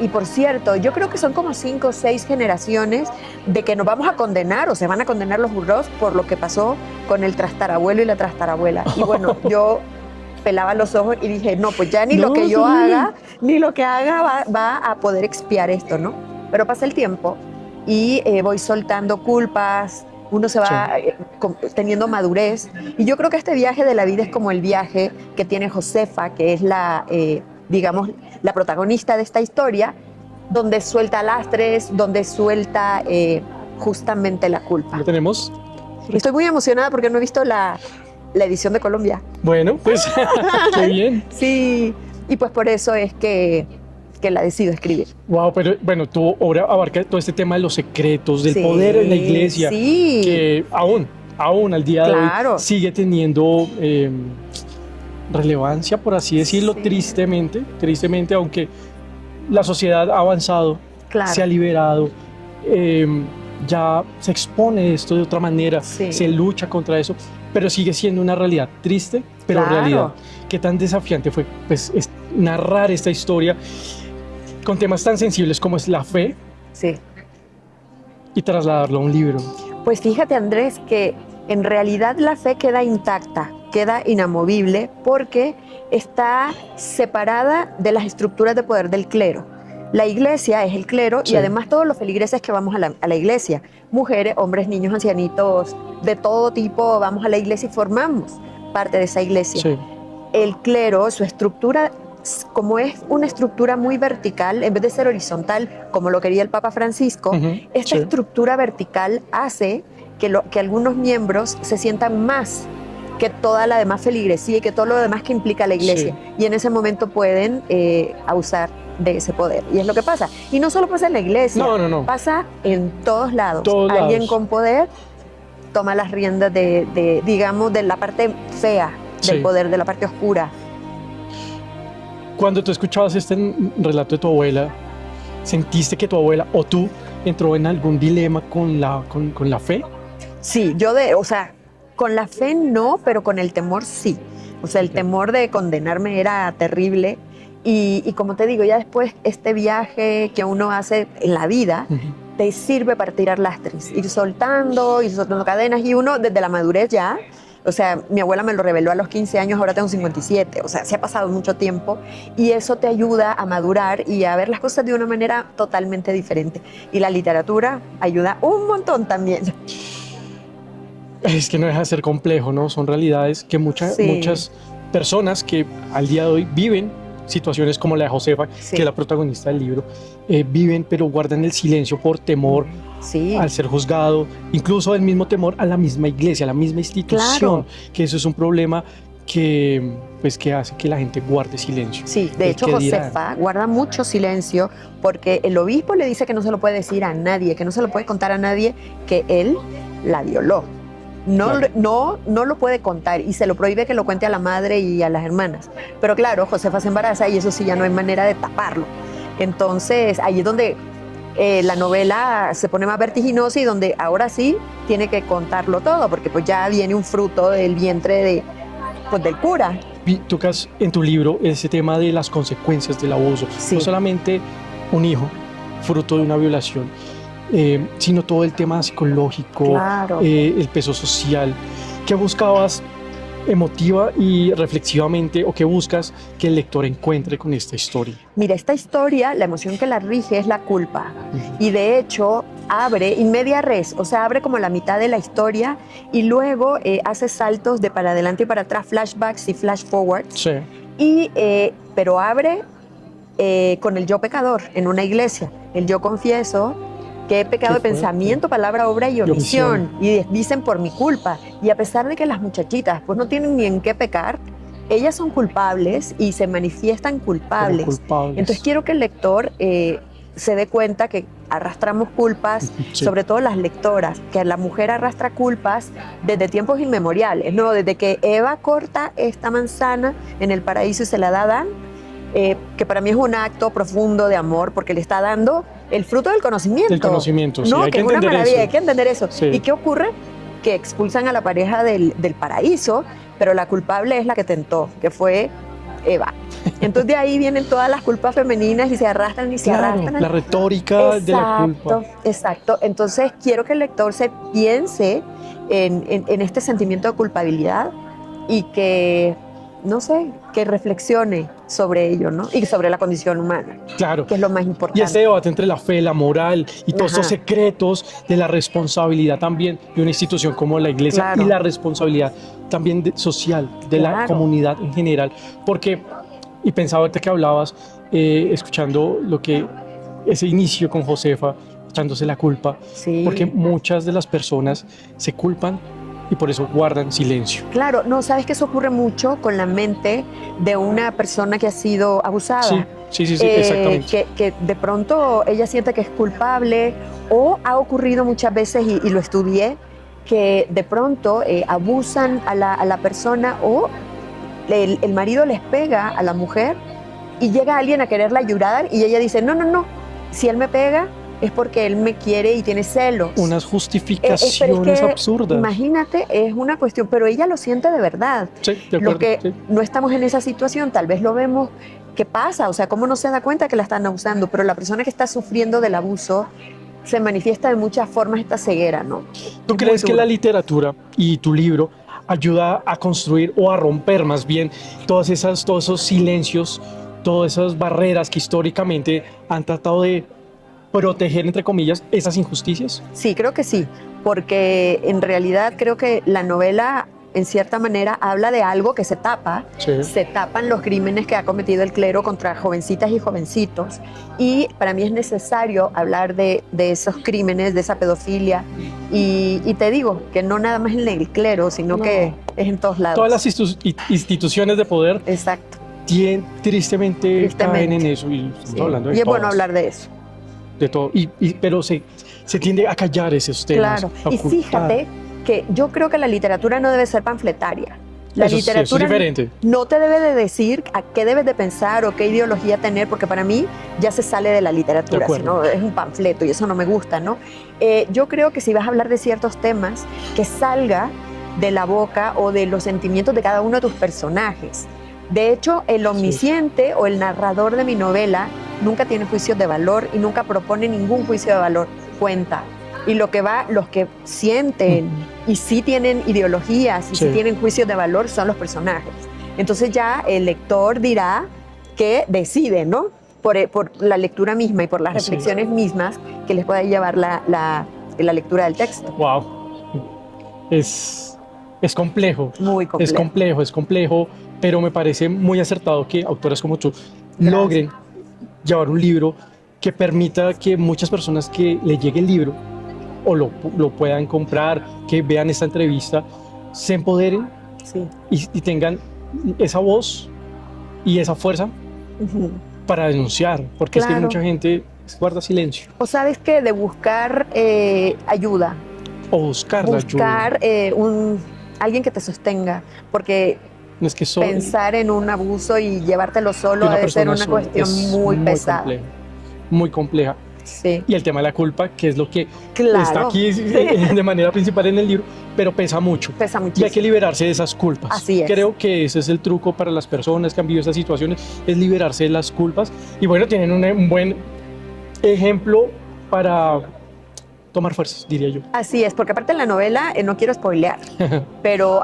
y por cierto, yo creo que son como 5 o 6 generaciones de que nos vamos a condenar o se van a condenar los burros por lo que pasó con el trastarabuelo y la trastarabuela. Y bueno, yo pelaba los ojos y dije, no, pues ya ni No, lo que yo sí. haga, ni lo que haga va a poder expiar esto, ¿no? Pero pasa el tiempo y voy soltando culpas, uno se va teniendo madurez. Y yo creo que este viaje de la vida es como el viaje que tiene Josefa, que es digamos, la protagonista de esta historia, donde suelta lastres, donde suelta justamente la culpa. ¿Lo tenemos? Estoy muy emocionada porque no he visto la edición de Colombia. Bueno, pues qué bien. Sí, y pues por eso es que la decido escribir. Wow, pero bueno, tu obra abarca todo este tema de los secretos, del Sí, poder en la iglesia, sí. que aún al día de Claro. hoy sigue teniendo relevancia, por así decirlo, Sí. tristemente, aunque la sociedad ha avanzado, Claro. se ha liberado, ya se expone esto de otra manera, Sí. se lucha contra eso, pero sigue siendo una realidad triste, pero Claro. realidad. Qué tan desafiante fue pues, narrar esta historia con temas tan sensibles como es la fe Sí. y trasladarlo a un libro. Pues fíjate, Andrés, que en realidad la fe queda intacta, queda inamovible, porque está separada de las estructuras de poder del clero. La iglesia es el clero Sí. y además todos los feligreses que vamos a la iglesia, mujeres, hombres, niños, ancianitos, de todo tipo, vamos a la iglesia y formamos parte de esa iglesia. Sí, El clero, su estructura, como es una estructura muy vertical, en vez de ser horizontal, como lo quería el Papa Francisco, Ujú, esta sí. estructura vertical hace que algunos miembros se sientan más que toda la demás feligresía y que todo lo demás que implica la iglesia. Y en ese momento pueden abusar de ese poder. Y es lo que pasa. Y no solo pasa en la iglesia, No. pasa en todos lados. Todos Alguien lados. con poder toma las riendas digamos, de la parte fea del Sí. poder, de la parte oscura. Cuando tú escuchabas este relato de tu abuela, ¿sentiste que tu abuela o tú entró en algún dilema con la fe? Sí, o sea, con la fe no, pero con el temor sí. O sea, el Ok. temor de condenarme era terrible. Y como te digo, ya después este viaje que uno hace en la vida Ujú. te sirve para tirar lastres, ir soltando cadenas y uno desde la madurez ya. O sea, mi abuela me lo reveló a los 15 años, ahora tengo 57. O sea, se ha pasado mucho tiempo y eso te ayuda a madurar y a ver las cosas de una manera totalmente diferente. Y la literatura ayuda un montón también. Es que no deja de ser complejo, ¿no? Son realidades que Sí. muchas personas que al día de hoy viven situaciones como la de Josefa, Sí. que es la protagonista del libro, viven pero guardan el silencio por temor Sí. al ser juzgado, incluso el mismo temor a la misma iglesia, a la misma institución, que eso es un problema que hace que la gente guarde silencio. Sí, de El hecho que dirán. Josefa guarda mucho silencio porque el obispo le dice que no se lo puede decir a nadie, que no se lo puede contar a nadie que él la violó. No, Claro. no lo puede contar y se lo prohíbe que lo cuente a la madre y a las hermanas. Pero claro, Josefa se embaraza y eso sí ya no hay manera de taparlo. Entonces ahí es donde la novela se pone más vertiginosa y donde ahora sí tiene que contarlo todo porque pues ya viene un fruto del vientre del cura. Y tocas en tu libro ese tema de las consecuencias del abuso, Sí. no solamente un hijo fruto de una violación, sino todo el tema psicológico, Claro. el peso social. ¿Qué buscabas emotiva y reflexivamente o qué buscas que el lector encuentre con esta historia? Mira, esta historia, la emoción que la rige es la culpa. Y de hecho abre in media res, o sea, abre como la mitad de la historia y luego hace saltos de para adelante y para atrás, flashbacks y flash forwards. Sí, Pero abre con el yo pecador en una iglesia. El yo confieso que he pecado Qué de fuerte. pensamiento, palabra, obra y omisión. Y dicen por mi culpa. Y a pesar de que las muchachitas pues no tienen ni en qué pecar, ellas son culpables y se manifiestan culpables. como culpables. Entonces quiero que el lector se dé cuenta que arrastramos culpas, Sí. sobre todo las lectoras, que la mujer arrastra culpas desde tiempos inmemoriales, ¿no? Desde que Eva corta esta manzana en el paraíso y se la da a Adán, que para mí es un acto profundo de amor porque le está dando el fruto del conocimiento. Del conocimiento, sí, No, hay que que es una entender maravilla, eso. hay que entender eso. Sí. ¿Y qué ocurre? Que expulsan a la pareja del paraíso, pero la culpable es la que tentó, que fue Eva. Entonces de ahí vienen todas las culpas femeninas y se arrastran y se Claro, arrastran. la retórica de la culpa. Exacto. Entonces quiero que el lector se piense en este sentimiento de culpabilidad y que no sé, que reflexione sobre ello, ¿no? Y sobre la condición humana, Claro. que es lo más Y importante. ese debate entre la fe, la moral y todos esos Ajá. secretos de la responsabilidad también de una institución como la iglesia Claro. y la responsabilidad también social de la Claro. comunidad en general. Porque, y pensaba ahorita que hablabas, escuchando lo que ese inicio con Josefa, echándose la culpa, Sí. porque muchas de las personas se culpan y por eso guardan silencio. Claro, no, sabes que eso ocurre mucho con la mente de una persona que ha sido abusada. Sí, exactamente. Que de pronto ella siente que es culpable, o ha ocurrido muchas veces, y lo estudié, que de pronto abusan a la persona, o el marido les pega a la mujer y llega alguien a quererla ayudar y ella dice, no, si él me pega es porque él me quiere y tiene celos. Unas Pero justificaciones es que, absurdas. imagínate, es una cuestión, pero ella lo siente de verdad. Sí, de acuerdo. Los que Sí. no estamos en esa situación, tal vez lo vemos, ¿qué pasa? O sea, ¿cómo no se da cuenta que la están abusando? Pero la persona que está sufriendo del abuso se manifiesta de muchas formas esta ceguera, ¿no? ¿Tú Es crees muy que duro. la literatura y tu libro ayuda a construir o a romper más bien todos esos silencios, todas esas barreras que históricamente han tratado de proteger, entre comillas, esas injusticias? Sí, creo que sí, porque en realidad creo que la novela, en cierta manera, habla de algo que se tapa. Sí. Se tapan los crímenes que ha cometido el clero contra jovencitas y jovencitos, y para mí es necesario hablar de esos crímenes, de esa pedofilia, y te digo que no nada más en el clero, sino No. que es en todos lados. Todas las instituciones de poder Exacto. tristemente caen en eso, y estamos Sí. hablando de Y es bueno todas, hablar de eso. de todo. Pero se tiende a callar esos temas. Claro. a Y ocultar. fíjate que yo creo que la literatura no debe ser panfletaria. La Eso sí, eso es literatura diferente. no te debe de decir a qué debes de pensar o qué ideología tener, porque para mí ya se sale de la De literatura, acuerdo. sino es un panfleto y eso no me gusta, ¿no? Yo creo que si vas a hablar de ciertos temas, que salga de la boca o de los sentimientos de cada uno de tus personajes. De hecho, el omnisciente o el narrador de mi novela nunca tiene juicios de valor y nunca propone ningún juicio de valor. Cuenta. Y los que sienten y sí tienen ideologías y sí Sí. tienen juicios de valor son los personajes. Entonces ya el lector dirá que decide, ¿no? Por la lectura misma y por las Así es. reflexiones mismas que les pueda llevar la lectura del texto. Wow. Es complejo. Muy complejo. Es complejo, pero me parece muy acertado que autores como tú Gracias. logren llevar un libro que permita que muchas personas que le llegue el libro o lo puedan comprar, que vean esta entrevista, se empoderen Sí. y tengan esa voz y esa fuerza Ujú. para denunciar, porque es que Claro. mucha gente guarda silencio O sabes que de buscar ayuda, o buscar la ayuda. buscar alguien que te sostenga, porque No es que soy pensar en un abuso y llevártelo solo una debe ser persona una sola, cuestión es muy pesada. compleja, muy compleja. Sí, Y el tema de la culpa, que es lo que claro. está aquí de manera principal en el libro, pero pesa mucho. Pesa Y hay muchísimo. que liberarse de esas culpas. Así es. Creo que ese es el truco para las personas que han vivido esas situaciones, es liberarse de las culpas. Y bueno, tienen un buen ejemplo para tomar fuerzas, diría yo. Así es, porque aparte en la novela, no quiero spoilear, pero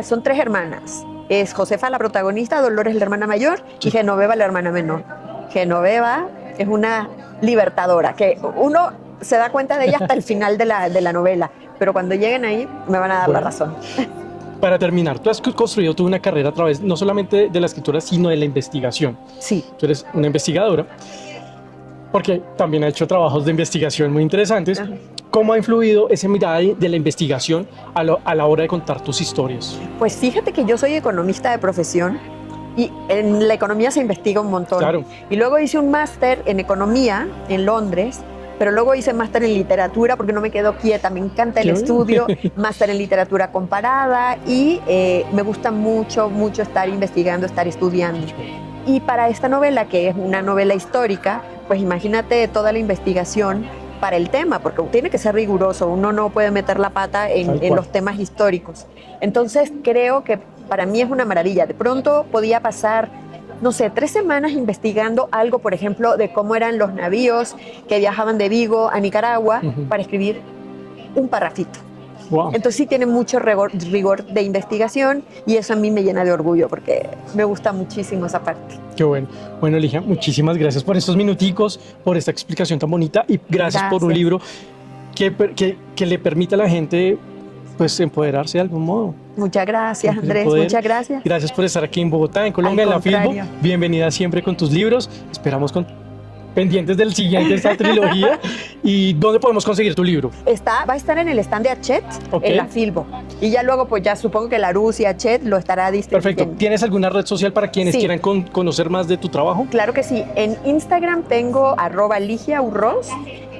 son 3 hermanas. Es Josefa la protagonista, Dolores la hermana mayor Sí. y Genoveva la hermana menor. Genoveva es una libertadora, que uno se da cuenta de ella hasta el final de la novela, pero cuando lleguen ahí me van a dar la Bueno. razón. Para terminar, tú has construido toda una carrera a través no solamente de la escritura, sino de la investigación. Sí, Tú eres una investigadora, porque también ha hecho trabajos de investigación muy interesantes. Ajá. ¿Cómo ha influido esa mirada de la investigación a la hora de contar tus historias? pues fíjate que yo soy economista de profesión y en la economía se investiga un montón. Claro. Y luego hice un máster en economía en Londres, pero luego hice máster en literatura porque no me quedo quieta, me encanta el ¿Qué? estudio, máster en literatura comparada y me gusta mucho, mucho estar investigando, estar estudiando. Y para esta novela, que es una novela histórica, pues imagínate toda la investigación para el tema, porque tiene que ser riguroso, uno no puede meter la pata Tal en cual. los temas históricos. Entonces creo que para mí es una maravilla. De pronto podía pasar, no sé, 3 semanas investigando algo, por ejemplo, de cómo eran los navíos que viajaban de Vigo a Nicaragua Ujú. para escribir un parrafito. Wow. Entonces sí tiene mucho rigor de investigación y eso a mí me llena de orgullo porque me gusta muchísimo esa parte. Qué bueno. Bueno, Ligia, muchísimas gracias por estos minuticos, por esta explicación tan bonita y gracias por un Gracias. libro que le permite a la gente pues empoderarse de algún modo. Muchas gracias, Siempre Andrés, poder. muchas gracias. Gracias por estar aquí en Bogotá, en Colombia, Al en la Filbo. contrario. Bienvenida siempre con tus libros. Esperamos pendientes del siguiente de esta trilogía. ¿Y dónde podemos conseguir tu libro? Va a estar en el stand de Hachette, Ok. en la Filbo. Y ya luego, pues ya supongo que Larus y Hachette lo estará distribuyendo. Perfecto. ¿Tienes alguna red social para quienes Sí. quieran conocer más de tu trabajo? Claro que sí. En Instagram tengo @LigiaUrroz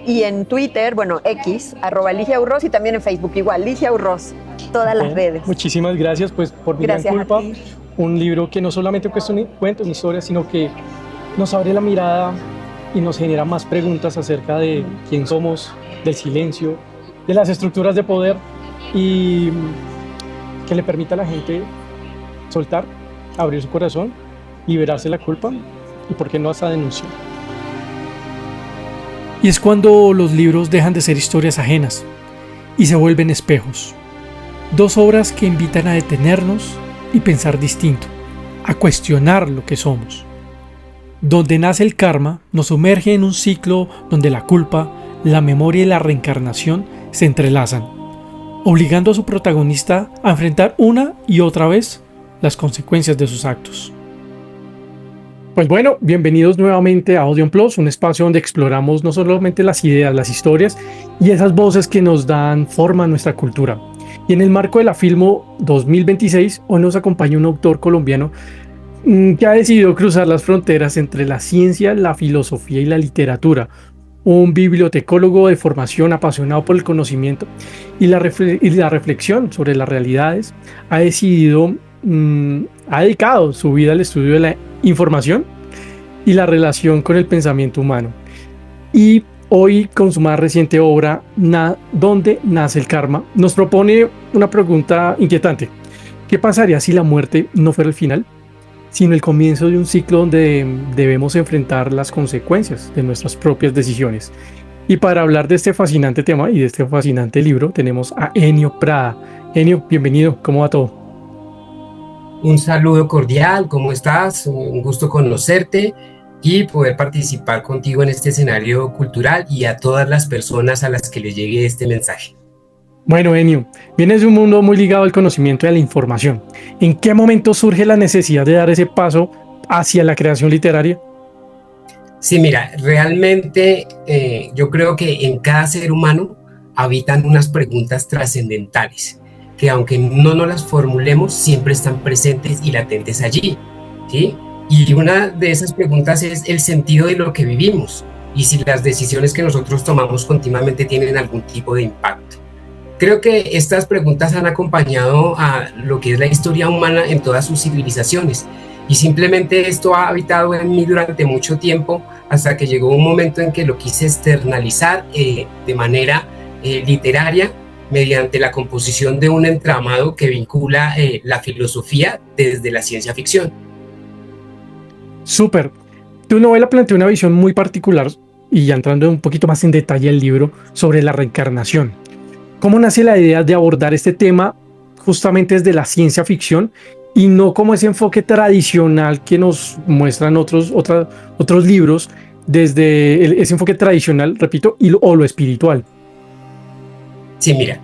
y en Twitter, bueno, X, @LigiaUrroz y también en Facebook igual, Ligia Urroz. Todas las Bueno, redes. Muchísimas gracias pues por mi gran Gracias a culpa. ti. Un libro que no solamente cuesta un cuento, una historia, sino que nos abre la mirada y nos genera más preguntas acerca de quién somos, del silencio, de las estructuras de poder y que le permita a la gente soltar, abrir su corazón, liberarse de la culpa y por qué no hasta denunciar. Y es cuando los libros dejan de ser historias ajenas y se vuelven espejos. Dos obras que invitan a detenernos y pensar distinto, a cuestionar lo que somos. Donde nace el karma nos sumerge en un ciclo donde la culpa, la memoria y la reencarnación se entrelazan, obligando a su protagonista a enfrentar una y otra vez las consecuencias de sus actos. Pues bueno, bienvenidos nuevamente a Audion Plus, un espacio donde exploramos no solamente las ideas, las historias y esas voces que nos dan forma a nuestra cultura. Y en el marco de la Filmo 2026, hoy nos acompaña un autor colombiano que ha decidido cruzar las fronteras entre la ciencia, la filosofía y la literatura. Un bibliotecólogo de formación apasionado por el conocimiento y la reflexión sobre las realidades, ha dedicado su vida al estudio de la información y la relación con el pensamiento humano. Y hoy, con su más reciente obra, ¿Dónde nace el karma?, nos propone una pregunta inquietante. ¿Qué pasaría si la muerte no fuera el final, sino el comienzo de un ciclo donde debemos enfrentar las consecuencias de nuestras propias decisiones? Y para hablar de este fascinante tema y de este fascinante libro, tenemos a Enio Prada. Enio, bienvenido, ¿cómo va todo? Un saludo cordial, ¿cómo estás? Un gusto conocerte y poder participar contigo en este escenario cultural y a todas las personas a las que les llegue este mensaje. Bueno, Enio, vienes de un mundo muy ligado al conocimiento y a la información. ¿En qué momento surge la necesidad de dar ese paso hacia la creación literaria? Sí, mira, realmente yo creo que en cada ser humano habitan unas preguntas trascendentales que aunque no nos las formulemos, siempre están presentes y latentes allí, ¿sí? Y una de esas preguntas es el sentido de lo que vivimos y si las decisiones que nosotros tomamos continuamente tienen algún tipo de impacto. Creo que estas preguntas han acompañado a lo que es la historia humana en todas sus civilizaciones y simplemente esto ha habitado en mí durante mucho tiempo hasta que llegó un momento en que lo quise externalizar de manera literaria mediante la composición de un entramado que vincula la filosofía desde la ciencia ficción. Súper. Tu novela plantea una visión muy particular y ya entrando un poquito más en detalle el libro sobre la reencarnación. ¿Cómo nace la idea de abordar este tema justamente desde la ciencia ficción y no como ese enfoque tradicional que nos muestran otros libros desde ese enfoque tradicional, repito, o lo espiritual? Sí, mira,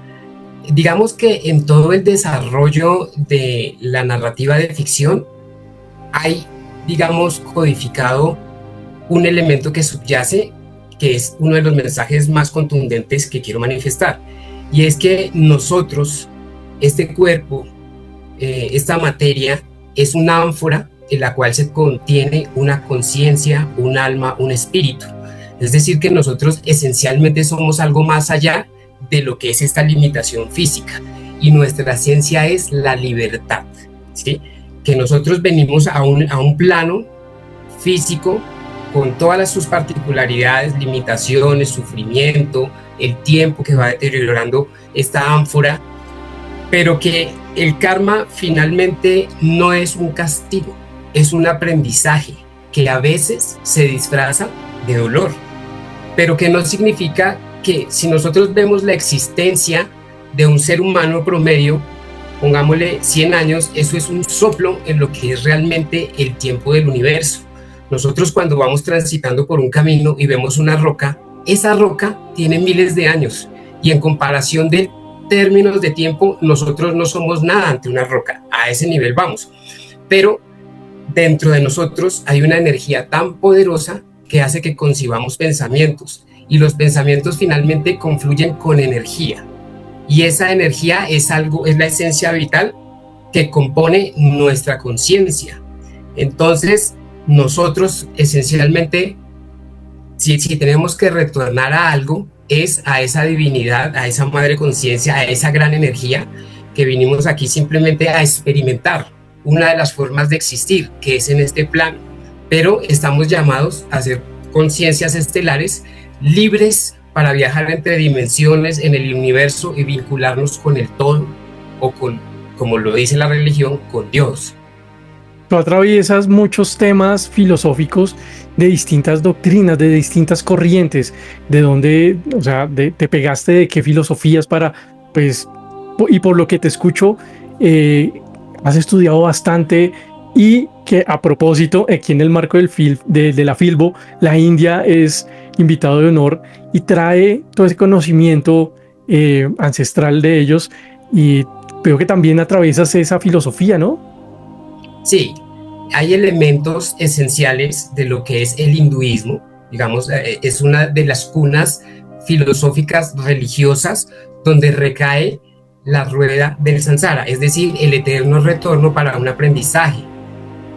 digamos que en todo el desarrollo de la narrativa de ficción hay, digamos, codificado un elemento que subyace, que es uno de los mensajes más contundentes que quiero manifestar, y es que nosotros, este cuerpo, esta materia, es una ánfora en la cual se contiene una conciencia, un alma, un espíritu. Es decir, que nosotros esencialmente somos algo más allá de lo que es esta limitación física, y nuestra ciencia es la libertad, ¿sí? Que nosotros venimos a un plano físico con todas sus particularidades, limitaciones, sufrimiento, el tiempo que va deteriorando esta ánfora, pero que el karma finalmente no es un castigo, es un aprendizaje que a veces se disfraza de dolor, pero que no significa que si nosotros vemos la existencia de un ser humano promedio, pongámosle 100 años, eso es un soplo en lo que es realmente el tiempo del universo. Nosotros cuando vamos transitando por un camino y vemos una roca, esa roca tiene miles de años y en comparación de términos de tiempo, nosotros no somos nada ante una roca, a ese nivel vamos. Pero dentro de nosotros hay una energía tan poderosa que hace que concibamos pensamientos y los pensamientos finalmente confluyen con energía. Y esa energía es la esencia vital que compone nuestra conciencia. Entonces, nosotros esencialmente, si tenemos que retornar a algo, es a esa divinidad, a esa madre conciencia, a esa gran energía que vinimos aquí simplemente a experimentar una de las formas de existir, que es en este plano. Pero estamos llamados a ser conciencias estelares libres para viajar entre dimensiones en el universo y vincularnos con el todo, o con, como lo dice la religión, con Dios. Tú atraviesas muchos temas filosóficos de distintas doctrinas, de distintas corrientes, de dónde, o sea, te pegaste de qué filosofías para, pues, y por lo que te escucho, has estudiado bastante. Y que a propósito, aquí en el marco de la Filbo, la India es invitado de honor y trae todo ese conocimiento ancestral de ellos, y veo que también atraviesas esa filosofía, ¿no? Sí, hay elementos esenciales de lo que es el hinduismo, digamos, es una de las cunas filosóficas religiosas donde recae la rueda del samsara, es decir, el eterno retorno para un aprendizaje.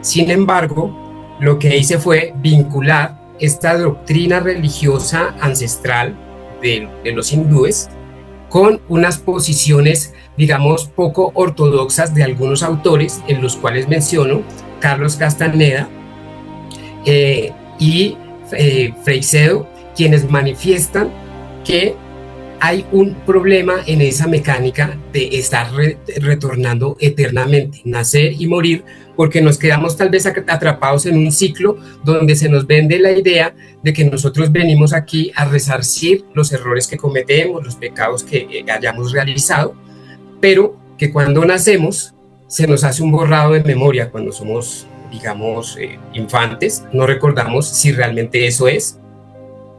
Sin embargo, lo que hice fue vincular esta doctrina religiosa ancestral de los hindúes con unas posiciones, digamos, poco ortodoxas de algunos autores, en los cuales menciono Carlos Castaneda y Freixedo, quienes manifiestan que hay un problema en esa mecánica de estar retornando eternamente, nacer y morir, porque nos quedamos tal vez atrapados en un ciclo donde se nos vende la idea de que nosotros venimos aquí a resarcir los errores que cometemos, los pecados que hayamos realizado, pero que cuando nacemos se nos hace un borrado de memoria cuando somos, digamos, infantes, no recordamos si realmente eso es.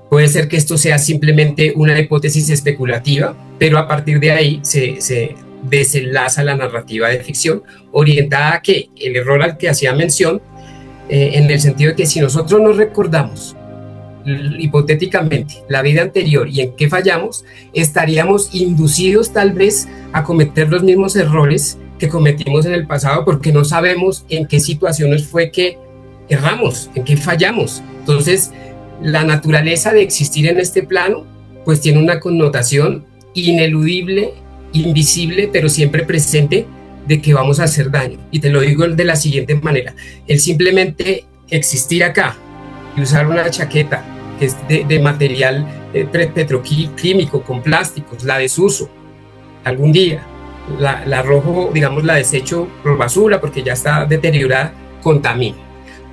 Puede ser que esto sea simplemente una hipótesis especulativa, pero a partir de ahí se desenlaza la narrativa de ficción, orientada a que el error al que hacía mención, en el sentido de que si nosotros no recordamos hipotéticamente la vida anterior y en qué fallamos, estaríamos inducidos tal vez a cometer los mismos errores que cometimos en el pasado, porque no sabemos en qué situaciones fue que erramos, en qué fallamos. Entonces, la naturaleza de existir en este plano pues tiene una connotación ineludible, invisible, pero siempre presente, de que vamos a hacer daño. Y te lo digo de la siguiente manera: el simplemente existir acá y usar una chaqueta que es de material petroquímico, con plásticos, la desuso algún día, la arrojo, digamos, la desecho por basura porque ya está deteriorada, contamina.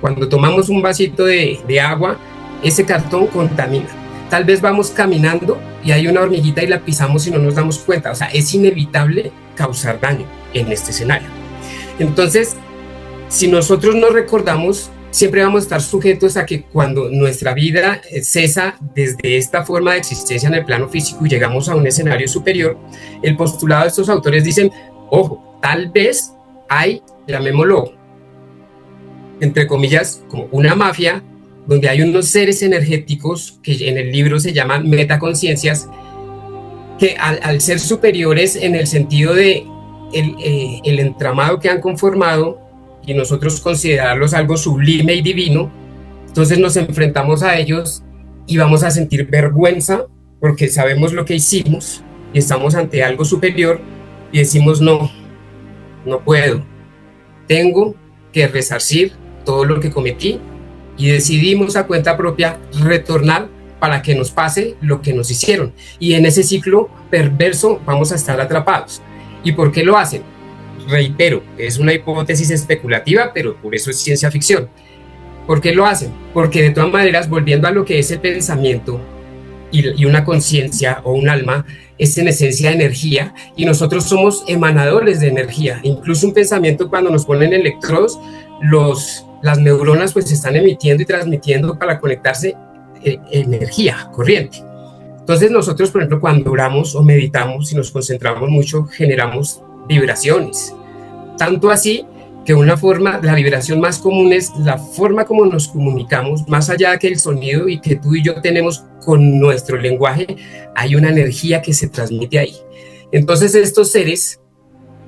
Cuando tomamos un vasito de agua, ese cartón contamina. Tal vez vamos caminando y hay una hormiguita y la pisamos y no nos damos cuenta. O sea, es inevitable causar daño en este escenario. Entonces, si nosotros no recordamos, siempre vamos a estar sujetos a que cuando nuestra vida cesa desde esta forma de existencia en el plano físico y llegamos a un escenario superior, el postulado de estos autores dicen, ojo, tal vez hay, llamémoslo, entre comillas, como una mafia, donde hay unos seres energéticos que en el libro se llaman metaconciencias, que al ser superiores en el sentido de el entramado que han conformado y nosotros considerarlos algo sublime y divino, entonces nos enfrentamos a ellos y vamos a sentir vergüenza porque sabemos lo que hicimos y estamos ante algo superior y decimos no puedo, tengo que resarcir todo lo que cometí, y decidimos a cuenta propia retornar para que nos pase lo que nos hicieron, y en ese ciclo perverso vamos a estar atrapados. ¿Y por qué lo hacen? Reitero, es una hipótesis especulativa, pero por eso es ciencia ficción. ¿Por qué lo hacen? Porque de todas maneras, volviendo a lo que es el pensamiento y una conciencia o un alma es en esencia energía, y nosotros somos emanadores de energía. Incluso un pensamiento, cuando nos ponen electrodos, las neuronas pues están emitiendo y transmitiendo para conectarse energía, corriente. Entonces nosotros, por ejemplo, cuando oramos o meditamos y nos concentramos mucho, generamos vibraciones. Tanto así que la vibración más común es la forma como nos comunicamos, más allá que el sonido y que tú y yo tenemos con nuestro lenguaje, hay una energía que se transmite ahí. Entonces estos seres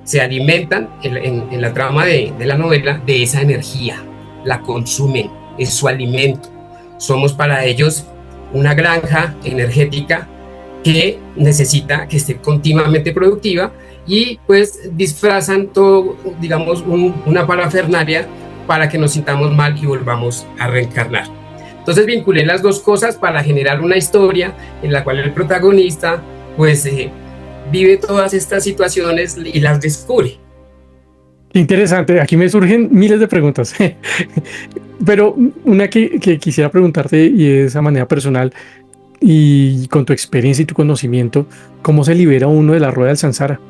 se alimentan en la trama de la novela de esa energía, la consumen, es su alimento. Somos para ellos una granja energética que necesita que esté continuamente productiva, y pues disfrazan todo, digamos, una parafernalia para que nos sintamos mal y volvamos a reencarnar. Entonces vinculé las dos cosas para generar una historia en la cual el protagonista pues vive todas estas situaciones y las descubre. Interesante, aquí me surgen miles de preguntas, pero una que quisiera preguntarte, y de esa manera personal y con tu experiencia y tu conocimiento, ¿cómo se libera uno de la rueda del samsara?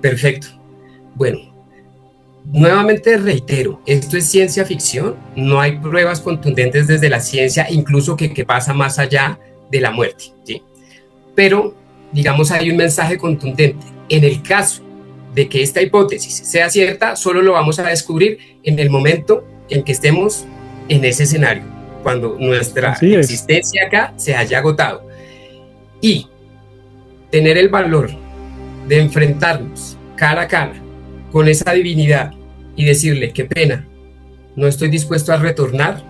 Perfecto. Bueno, nuevamente reitero, esto es ciencia ficción, no hay pruebas contundentes desde la ciencia, incluso que pasa más allá de la muerte, ¿sí? Pero, digamos, hay un mensaje contundente. En el caso de que esta hipótesis sea cierta, solo lo vamos a descubrir en el momento en que estemos en ese escenario, cuando nuestra existencia acá se haya agotado. Y tener el valor de enfrentarnos cara a cara con esa divinidad y decirle: qué pena, no estoy dispuesto a retornar,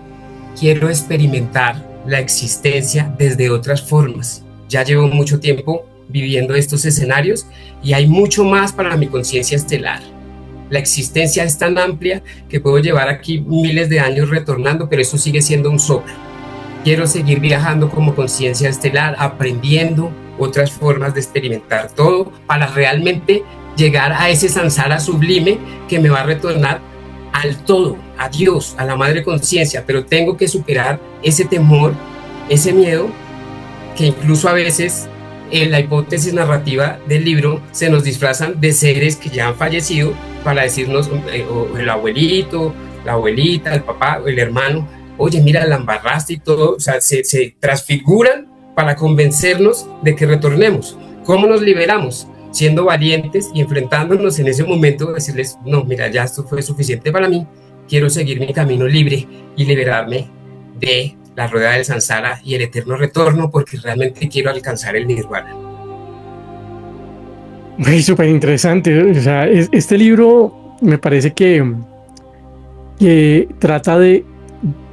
quiero experimentar la existencia desde otras formas. Ya llevo mucho tiempo viviendo estos escenarios y hay mucho más para mi conciencia estelar. La existencia es tan amplia que puedo llevar aquí miles de años retornando, pero eso sigue siendo un soplo. Quiero seguir viajando como conciencia estelar, aprendiendo otras formas de experimentar todo para realmente llegar a ese samsara sublime que me va a retornar al todo, a Dios, a la madre conciencia. Pero tengo que superar ese temor, ese miedo, que incluso a veces en la hipótesis narrativa del libro se nos disfrazan de seres que ya han fallecido para decirnos, o el abuelito, la abuelita, el papá, el hermano: oye, mira, la embarraste y todo. O sea, se transfiguran para convencernos de que retornemos. ¿Cómo nos liberamos? Siendo valientes y enfrentándonos en ese momento, decirles: no, mira, ya esto fue suficiente para mí, quiero seguir mi camino libre y liberarme de la rueda del samsara y el eterno retorno, porque realmente quiero alcanzar el nirvana. Súper interesante. O sea, este libro me parece que trata de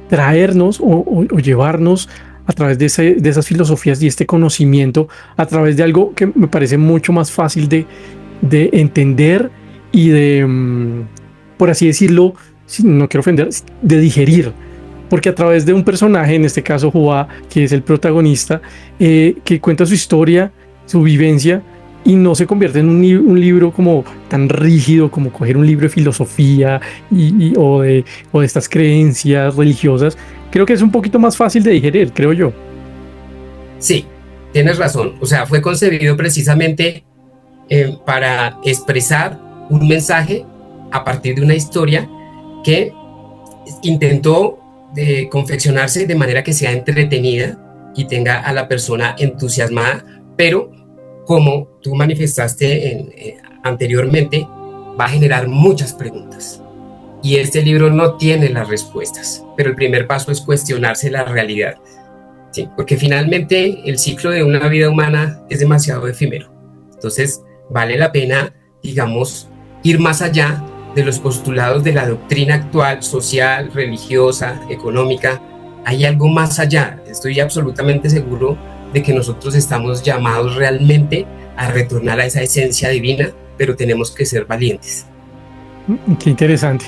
traernos o llevarnos a través de esas filosofías y este conocimiento, a través de algo que me parece mucho más fácil de entender y de, por así decirlo, no quiero ofender, de digerir. Porque a través de un personaje, en este caso Joa, que es el protagonista, que cuenta su historia, su vivencia, y no se convierte en un libro como tan rígido como coger un libro de filosofía o de estas creencias religiosas. Creo que es un poquito más fácil de digerir, creo yo. Sí, tienes razón. O sea, fue concebido precisamente para expresar un mensaje a partir de una historia que intentó confeccionarse de manera que sea entretenida y tenga a la persona entusiasmada, pero como tú manifestaste anteriormente, va a generar muchas preguntas. Y este libro no tiene las respuestas, pero el primer paso es cuestionarse la realidad, ¿sí? Porque finalmente el ciclo de una vida humana es demasiado efímero. Entonces vale la pena, digamos, ir más allá de los postulados de la doctrina actual, social, religiosa, económica. Hay algo más allá. Estoy absolutamente seguro de que nosotros estamos llamados realmente a retornar a esa esencia divina, pero tenemos que ser valientes. Qué interesante.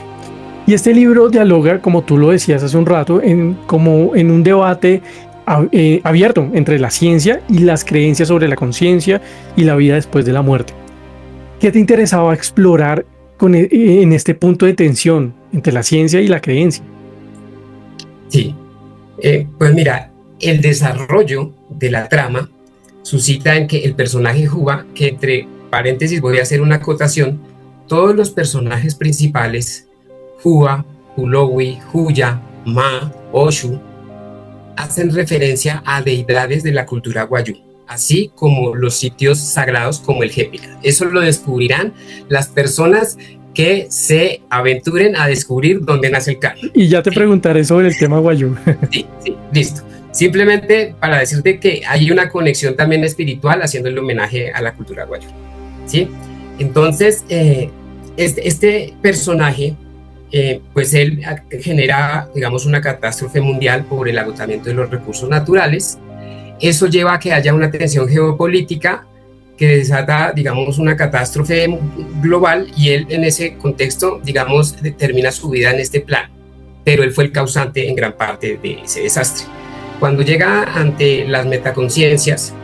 Y este libro dialoga, como tú lo decías hace un rato, como en un debate abierto entre la ciencia y las creencias sobre la conciencia y la vida después de la muerte. ¿Qué te interesaba explorar en este punto de tensión entre la ciencia y la creencia? Sí, pues mira, el desarrollo de la trama suscita en que el personaje Juba, que entre paréntesis voy a hacer una acotación, todos los personajes principales, Juba, Hulowi, Huya, Ma, Oshu, hacen referencia a deidades de la cultura wayuu, así como los sitios sagrados como el Jépila. Eso lo descubrirán las personas que se aventuren a descubrir dónde nace el Can. Y ya te preguntaré sobre el tema wayuu. Sí, listo. Simplemente para decirte que hay una conexión también espiritual haciendo el homenaje a la cultura wayuu, ¿sí? Entonces, este personaje, pues él genera, digamos, una catástrofe mundial por el agotamiento de los recursos naturales. Eso lleva a que haya una tensión geopolítica que desata, digamos, una catástrofe global, y él en ese contexto, digamos, termina su vida en este plan, pero él fue el causante en gran parte de ese desastre. Cuando llega ante las metaconciencias,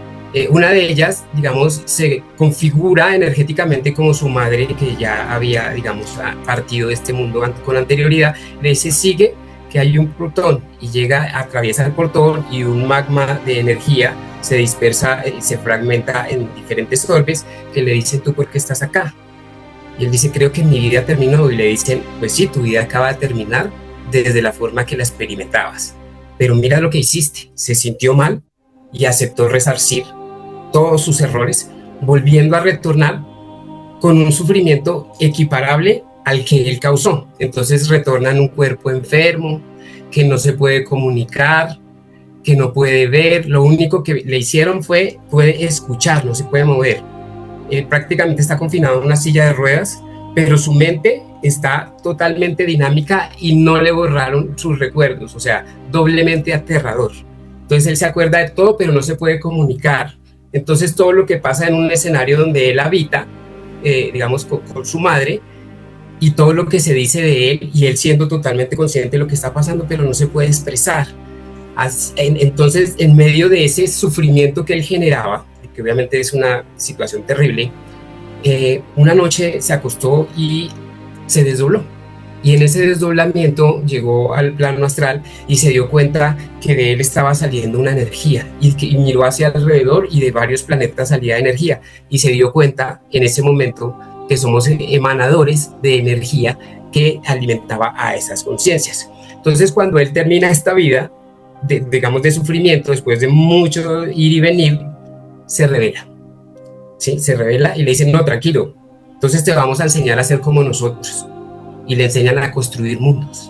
una de ellas, digamos, se configura energéticamente como su madre, que ya había, digamos, partido de este mundo con anterioridad. Le dice, sigue, que hay un protón, y llega, atraviesa el portón, y un magma de energía se dispersa y se fragmenta en diferentes orbes, que le dicen, ¿tú por qué estás acá? Y él dice, creo que mi vida terminó. Y le dicen, pues sí, tu vida acaba de terminar desde la forma que la experimentabas, pero mira lo que hiciste. Se sintió mal y aceptó resarcir todos sus errores, volviendo a retornar con un sufrimiento equiparable al que él causó. Entonces retorna en un cuerpo enfermo, que no se puede comunicar, que no puede ver. Lo único que le hicieron fue escuchar, no se puede mover. Él prácticamente está confinado en una silla de ruedas, pero su mente está totalmente dinámica y no le borraron sus recuerdos, o sea, doblemente aterrador. Entonces él se acuerda de todo, pero no se puede comunicar. Entonces todo lo que pasa en un escenario donde él habita, digamos, con su madre, y todo lo que se dice de él, y él siendo totalmente consciente de lo que está pasando, pero no se puede expresar. Entonces, en medio de ese sufrimiento que él generaba, que obviamente es una situación terrible, una noche se acostó y se desdobló. Y en ese desdoblamiento llegó al plano astral y se dio cuenta que de él estaba saliendo una energía, y miró hacia alrededor, y de varios planetas salía energía, y se dio cuenta en ese momento que somos emanadores de energía que alimentaba a esas conciencias. Entonces, cuando él termina esta vida, digamos, de sufrimiento, después de mucho ir y venir, se revela, ¿sí? Se revela y le dicen, no, tranquilo, entonces te vamos a enseñar a ser como nosotros. Y le enseñan a construir mundos,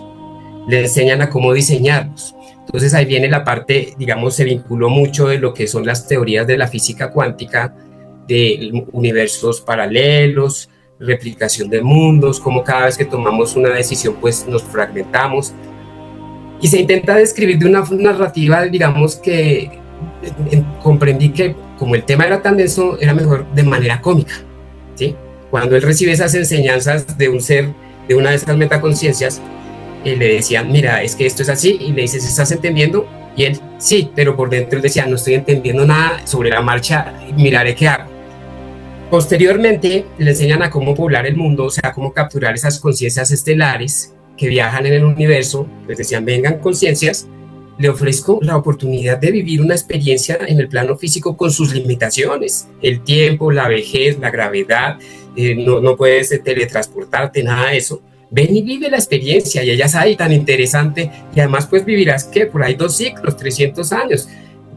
le enseñan a cómo diseñarlos. Entonces ahí viene la parte, digamos, se vinculó mucho de lo que son las teorías de la física cuántica, de universos paralelos, replicación de mundos, como cada vez que tomamos una decisión, pues nos fragmentamos. Y se intenta describir de una narrativa, digamos, que comprendí que como el tema era tan denso, era mejor de manera cómica, ¿sí? Cuando él recibe esas enseñanzas de un ser, de una de esas metaconciencias, le decían, mira, es que esto es así, y le dices, ¿estás entendiendo? Y él, sí, pero por dentro él decía, no estoy entendiendo nada, sobre la marcha miraré qué hago. Posteriormente le enseñan a cómo poblar el mundo, o sea, cómo capturar esas conciencias estelares que viajan en el universo. Les decían, vengan conciencias, le ofrezco la oportunidad de vivir una experiencia en el plano físico con sus limitaciones, el tiempo, la vejez, la gravedad, no puedes teletransportarte, nada de eso. Ven y vive la experiencia, y ella es ahí tan interesante, y además pues vivirás, ¿qué? Por ahí 2 ciclos, 300 años.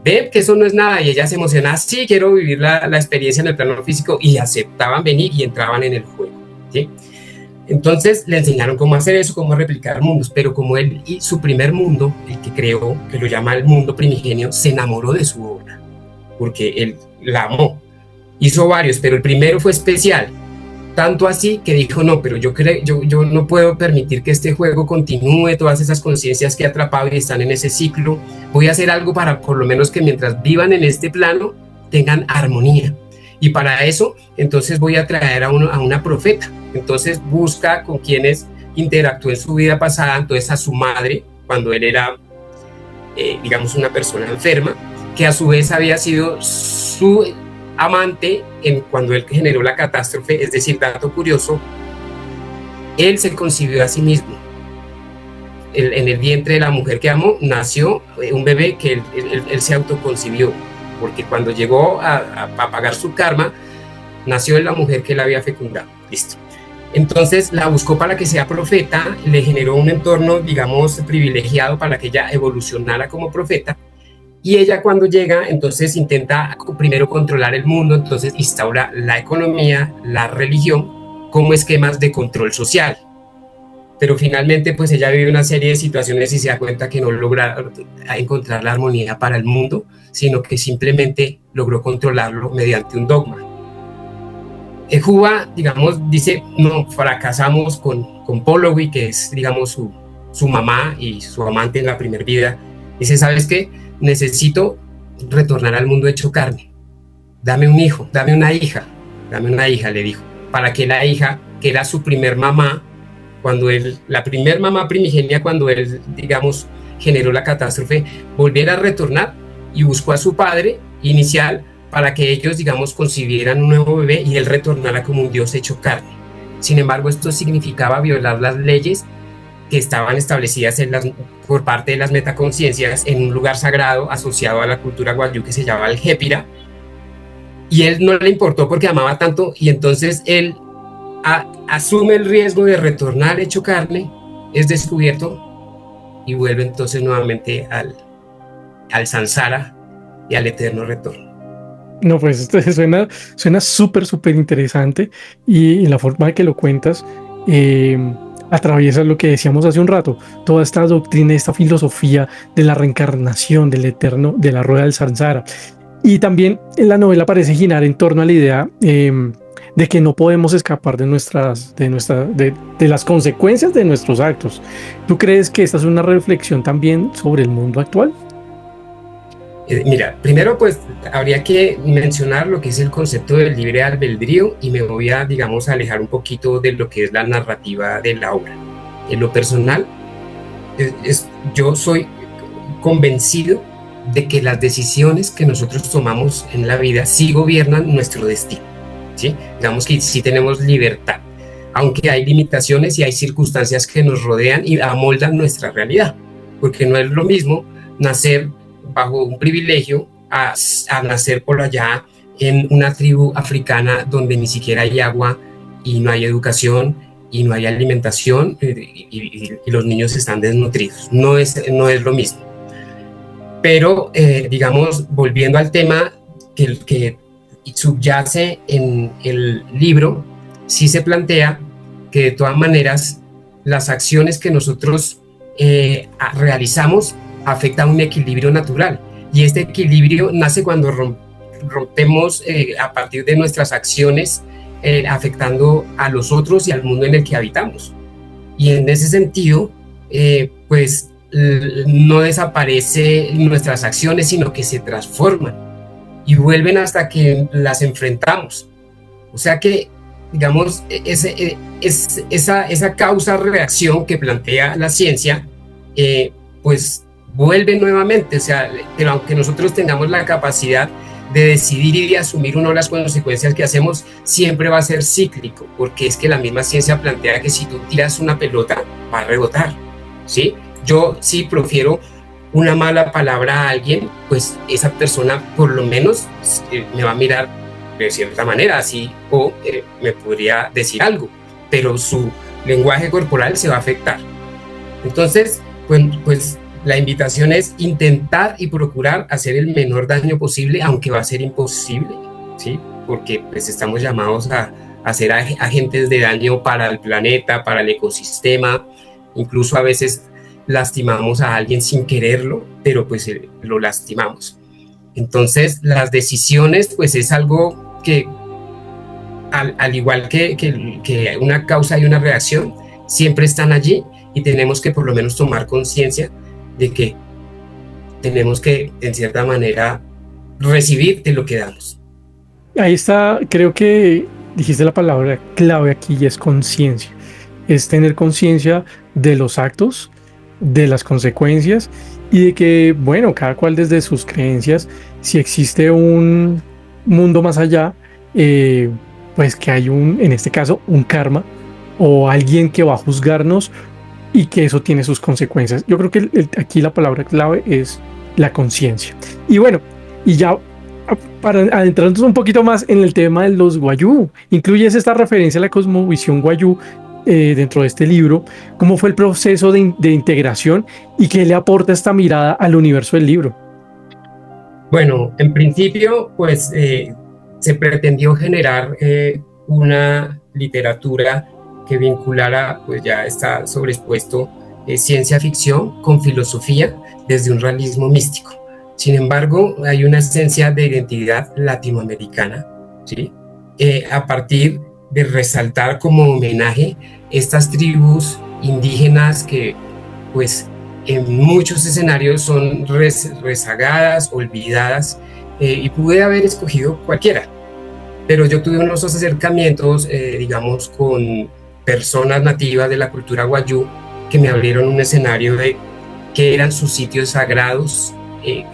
Ven que eso no es nada, y ella se emocionaba, sí, quiero vivir la experiencia en el plano físico, y aceptaban venir y entraban en el juego, ¿sí? Entonces le enseñaron cómo hacer eso, cómo replicar mundos, pero como él y su primer mundo, el que creó, que lo llama el mundo primigenio, se enamoró de su obra, porque él la amó. Hizo varios, pero el primero fue especial, tanto así que dijo, no, pero yo no puedo permitir que este juego continúe, todas esas conciencias que he atrapado y están en ese ciclo, voy a hacer algo para por lo menos que mientras vivan en este plano tengan armonía. Y para eso, entonces voy a traer a una profeta. Entonces busca con quienes interactuó en su vida pasada, entonces a su madre, cuando él era, digamos, una persona enferma, que a su vez había sido su amante cuando él generó la catástrofe. Es decir, dato curioso, él se concibió a sí mismo en el vientre de la mujer que amó, nació un bebé que él se autoconcibió, porque cuando llegó a pagar su karma, nació en la mujer que él había fecundado. Listo. Entonces la buscó para que sea profeta, le generó un entorno, digamos, privilegiado para que ella evolucionara como profeta. Y ella cuando llega, entonces intenta primero controlar el mundo, entonces instaura la economía, la religión, como esquemas de control social. Pero finalmente pues ella vive una serie de situaciones y se da cuenta que no logra encontrar la armonía para el mundo, sino que simplemente logró controlarlo mediante un dogma. Juba, digamos, dice, no, fracasamos con Pollowy, que es, digamos, su mamá y su amante en la primera vida. Dice, ¿sabes qué? Necesito retornar al mundo hecho carne. Dame un hijo, dame una hija, le dijo, para que la hija, que era su primer mamá, la primer mamá primigenia, cuando él, digamos, generó la catástrofe, volviera a retornar y buscó a su padre inicial para que ellos, digamos, concibieran un nuevo bebé y él retornara como un Dios hecho carne. Sin embargo, esto significaba violar las leyes que estaban establecidas por parte de las metaconciencias en un lugar sagrado asociado a la cultura guayú que se llama el Jépira, y él no le importó porque amaba tanto, y entonces él asume el riesgo de retornar hecho carne, es descubierto y vuelve entonces nuevamente al samsara y al eterno retorno. No, pues esto suena súper interesante, y en la forma que lo cuentas atraviesa lo que decíamos hace un rato, toda esta doctrina, esta filosofía de la reencarnación, del eterno, de la rueda del samsara. Y también en la novela parece girar en torno a la idea de que no podemos escapar de las consecuencias de nuestros actos. ¿Tú crees que esta es una reflexión también sobre el mundo actual? Mira, primero pues habría que mencionar lo que es el concepto del libre albedrío, y me voy a, digamos, alejar un poquito de lo que es la narrativa de la obra. En lo personal, yo soy convencido de que las decisiones que nosotros tomamos en la vida sí gobiernan nuestro destino, ¿sí? Digamos que sí tenemos libertad, aunque hay limitaciones y hay circunstancias que nos rodean y amoldan nuestra realidad, porque no es lo mismo nacer bajo un privilegio a nacer por allá en una tribu africana donde ni siquiera hay agua y no hay educación y no hay alimentación, y los niños están desnutridos. No es lo mismo. Pero, digamos, volviendo al tema que subyace en el libro, sí se plantea que de todas maneras las acciones que nosotros realizamos afectan un equilibrio natural, y este equilibrio nace cuando rompemos a partir de nuestras acciones, afectando a los otros y al mundo en el que habitamos. Y en ese sentido, pues no desaparecen nuestras acciones, sino que se transforman y vuelven hasta que las enfrentamos. O sea que, digamos, esa causa-reacción que plantea la ciencia, pues vuelve nuevamente. O sea, pero aunque nosotros tengamos la capacidad de decidir y de asumir uno las consecuencias que hacemos, siempre va a ser cíclico, porque es que la misma ciencia plantea que si tú tiras una pelota, va a rebotar, ¿sí? Yo si profiero una mala palabra a alguien, pues esa persona por lo menos me va a mirar de cierta manera, así, o me podría decir algo, pero su lenguaje corporal se va a afectar. Entonces, pues la invitación es intentar y procurar hacer el menor daño posible, aunque va a ser imposible, ¿sí? Porque pues estamos llamados a ser agentes de daño para el planeta, para el ecosistema. Incluso a veces lastimamos a alguien sin quererlo, pero pues lo lastimamos. Entonces las decisiones pues es algo que al igual que una causa y una reacción, siempre están allí, y tenemos que por lo menos tomar conciencia de que tenemos que, en cierta manera, recibir de lo que damos. Ahí está, creo que dijiste la palabra clave aquí, y es conciencia. Es tener conciencia de los actos, de las consecuencias, y de que, bueno, cada cual desde sus creencias, si existe un mundo más allá, pues que hay en este caso, un karma, o alguien que va a juzgarnos y que eso tiene sus consecuencias. Yo creo que aquí la palabra clave es la conciencia. Y bueno, y ya para adentrarnos un poquito más en el tema de los Wayuu, incluyes esta referencia a la cosmovisión Wayuu dentro de este libro. ¿Cómo fue el proceso de integración y qué le aporta esta mirada al universo del libro? Bueno, en principio, pues se pretendió generar una literatura que vinculara, pues ya está sobreexpuesto, ciencia ficción con filosofía desde un realismo místico. Sin embargo, hay una esencia de identidad latinoamericana, ¿sí? A partir de resaltar como homenaje estas tribus indígenas que, pues, en muchos escenarios son rezagadas, olvidadas, y pude haber escogido cualquiera. Pero yo tuve unos acercamientos, digamos, con personas nativas de la cultura Wayuu que me abrieron un escenario de qué eran sus sitios sagrados,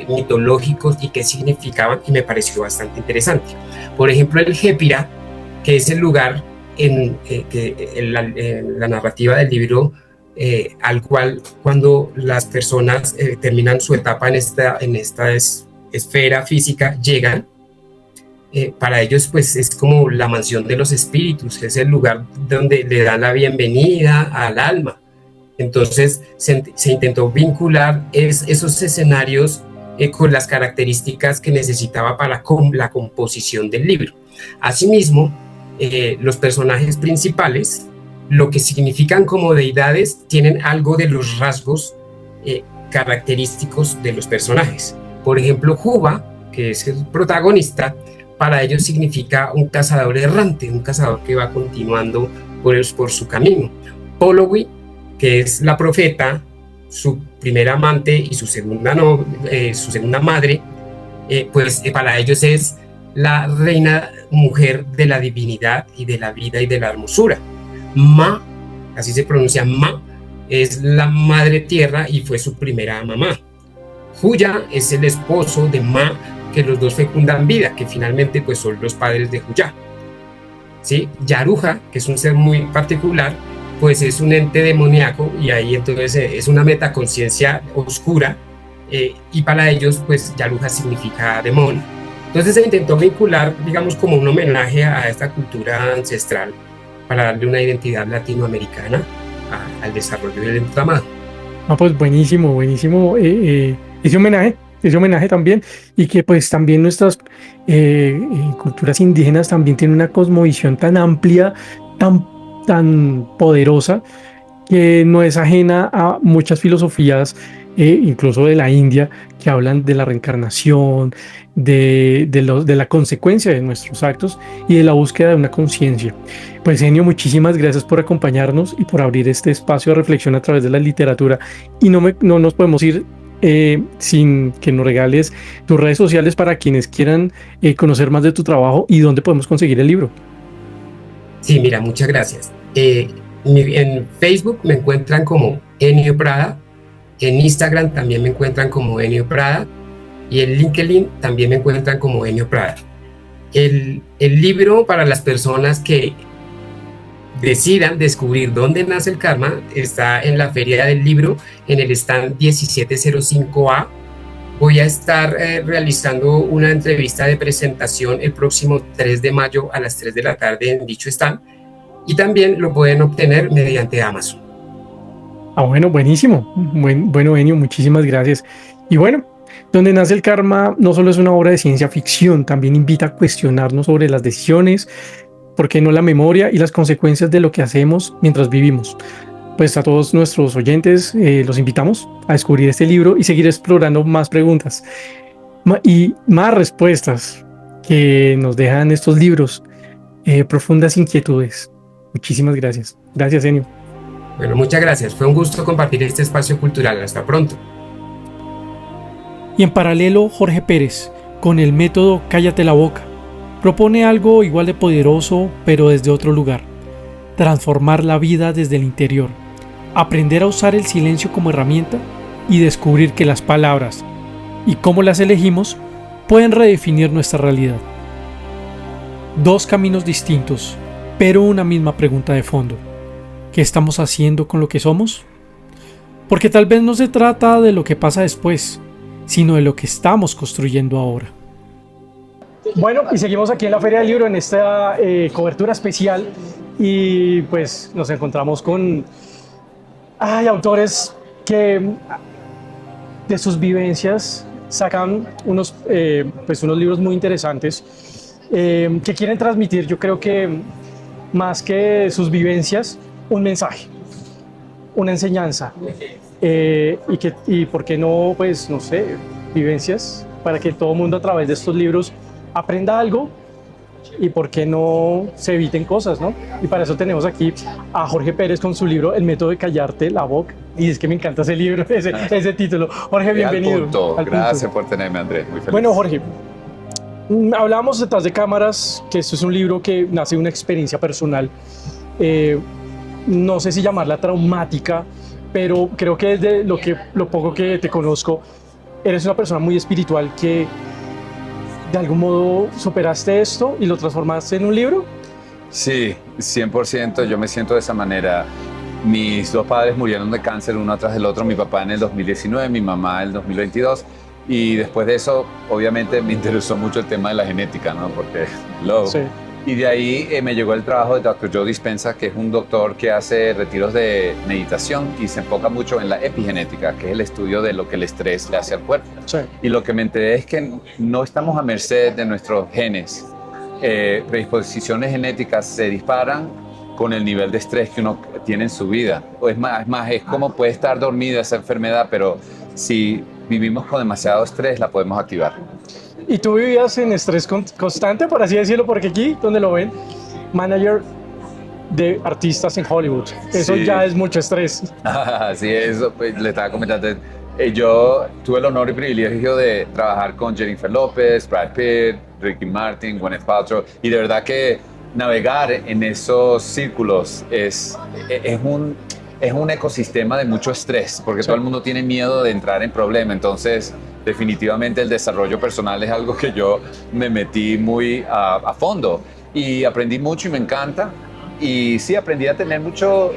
mitológicos y qué significaban, y me pareció bastante interesante. Por ejemplo, el Jépira, que es el lugar en la narrativa del libro al cual cuando las personas terminan su etapa en esta esfera física llegan, para ellos pues es como la mansión de los espíritus, es el lugar donde le dan la bienvenida al alma. Entonces se intentó vincular esos escenarios con las características que necesitaba para la composición del libro. Asimismo, los personajes principales, lo que significan como deidades, tienen algo de los rasgos característicos de los personajes. Por ejemplo, Juba, que es el protagonista, para ellos significa un cazador errante, un cazador que va continuando por su camino. Polowi, que es la profeta, su primera amante y su segunda madre, pues para ellos es la reina mujer de la divinidad y de la vida y de la hermosura. Ma, así se pronuncia Ma, es la madre tierra y fue su primera mamá. Huya es el esposo de Ma, que los dos fecundan vida, que finalmente pues son los padres de Huya. ¿Sí? Yaruja, que es un ser muy particular, pues es un ente demoníaco y ahí entonces es una metaconciencia oscura, y para ellos pues Yaruja significa demonio. Entonces se intentó vincular, digamos, como un homenaje a esta cultura ancestral para darle una identidad latinoamericana al desarrollo del entramado. Pues buenísimo, buenísimo ese homenaje también, y que pues también nuestras culturas indígenas también tienen una cosmovisión tan amplia, tan poderosa, que no es ajena a muchas filosofías, incluso de la India, que hablan de la reencarnación, de la consecuencia de nuestros actos y de la búsqueda de una conciencia. Pues Enio, muchísimas gracias por acompañarnos y por abrir este espacio de reflexión a través de la literatura, y no nos podemos ir sin que nos regales tus redes sociales para quienes quieran conocer más de tu trabajo y dónde podemos conseguir el libro. Sí, mira, muchas gracias. En Facebook me encuentran como Enio Prada, en Instagram también me encuentran como Enio Prada, y en LinkedIn también me encuentran como Enio Prada. El libro, para las personas que decidan descubrir dónde nace el karma, está en la Feria del Libro, en el stand 1705A. Voy a estar realizando una entrevista de presentación el próximo 3 de mayo a las 3 de la tarde en dicho stand, y también lo pueden obtener mediante Amazon. Bueno, buenísimo. Bueno, Enio, muchísimas gracias. Y bueno, Donde nace el karma no solo es una obra de ciencia ficción, también invita a cuestionarnos sobre las decisiones, por qué no la memoria y las consecuencias de lo que hacemos mientras vivimos. Pues a todos nuestros oyentes los invitamos a descubrir este libro y seguir explorando más preguntas y más respuestas que nos dejan estos libros, profundas inquietudes. Muchísimas gracias. Gracias, Enio. Bueno, muchas gracias. Fue un gusto compartir este espacio cultural. Hasta pronto. Y en paralelo, Jorge Pérez, con el método Cállate la boca, propone algo igual de poderoso, pero desde otro lugar: transformar la vida desde el interior, aprender a usar el silencio como herramienta y descubrir que las palabras y cómo las elegimos pueden redefinir nuestra realidad. Dos caminos distintos, pero una misma pregunta de fondo: ¿qué estamos haciendo con lo que somos? Porque tal vez no se trata de lo que pasa después, sino de lo que estamos construyendo ahora. Bueno, y seguimos aquí en la Feria del Libro en esta cobertura especial y pues nos encontramos con autores que de sus vivencias sacan unos libros muy interesantes que quieren transmitir, yo creo que más que sus vivencias, un mensaje, una enseñanza y por qué no, pues no sé, vivencias para que todo el mundo a través de estos libros aprenda algo y por qué no se eviten cosas, ¿no? Y para eso tenemos aquí a Jorge Pérez con su libro El método de callarte la boca. Y es que me encanta ese libro, ese título. Jorge, bienvenido. Gracias por tenerme, Andrés. Muy feliz. Bueno, Jorge, hablábamos detrás de cámaras que esto es un libro que nace de una experiencia personal. No sé si llamarla traumática, pero creo que desde lo poco que te conozco, eres una persona muy espiritual que de algún modo superaste esto y lo transformaste en un libro. Sí, 100%, yo me siento de esa manera. Mis dos padres murieron de cáncer uno tras del otro, mi papá en el 2019, mi mamá en el 2022. Y después de eso, obviamente, me interesó mucho el tema de la genética, ¿no? Porque Sí. Y de ahí me llegó el trabajo de Dr. Joe Dispenza, que es un doctor que hace retiros de meditación y se enfoca mucho en la epigenética, que es el estudio de lo que el estrés le hace al cuerpo. Sí. Y lo que me enteré es que no estamos a merced de nuestros genes. Predisposiciones genéticas se disparan con el nivel de estrés que uno tiene en su vida. O es más, es como puede estar dormida esa enfermedad, pero si vivimos con demasiado estrés, la podemos activar. Y tú vivías en estrés constante, por así decirlo, porque aquí, donde lo ven, manager de artistas en Hollywood. Eso Sí. ya es mucho estrés. Así es, pues, le estaba comentando. Yo tuve el honor y privilegio de trabajar con Jennifer López, Brad Pitt, Ricky Martin, Gwyneth Paltrow, y de verdad que navegar en esos círculos es un ecosistema de mucho estrés, porque todo el mundo tiene miedo de entrar en problema. Entonces, definitivamente el desarrollo personal es algo que yo me metí muy a fondo y aprendí mucho y me encanta. Y sí, aprendí a tener mucho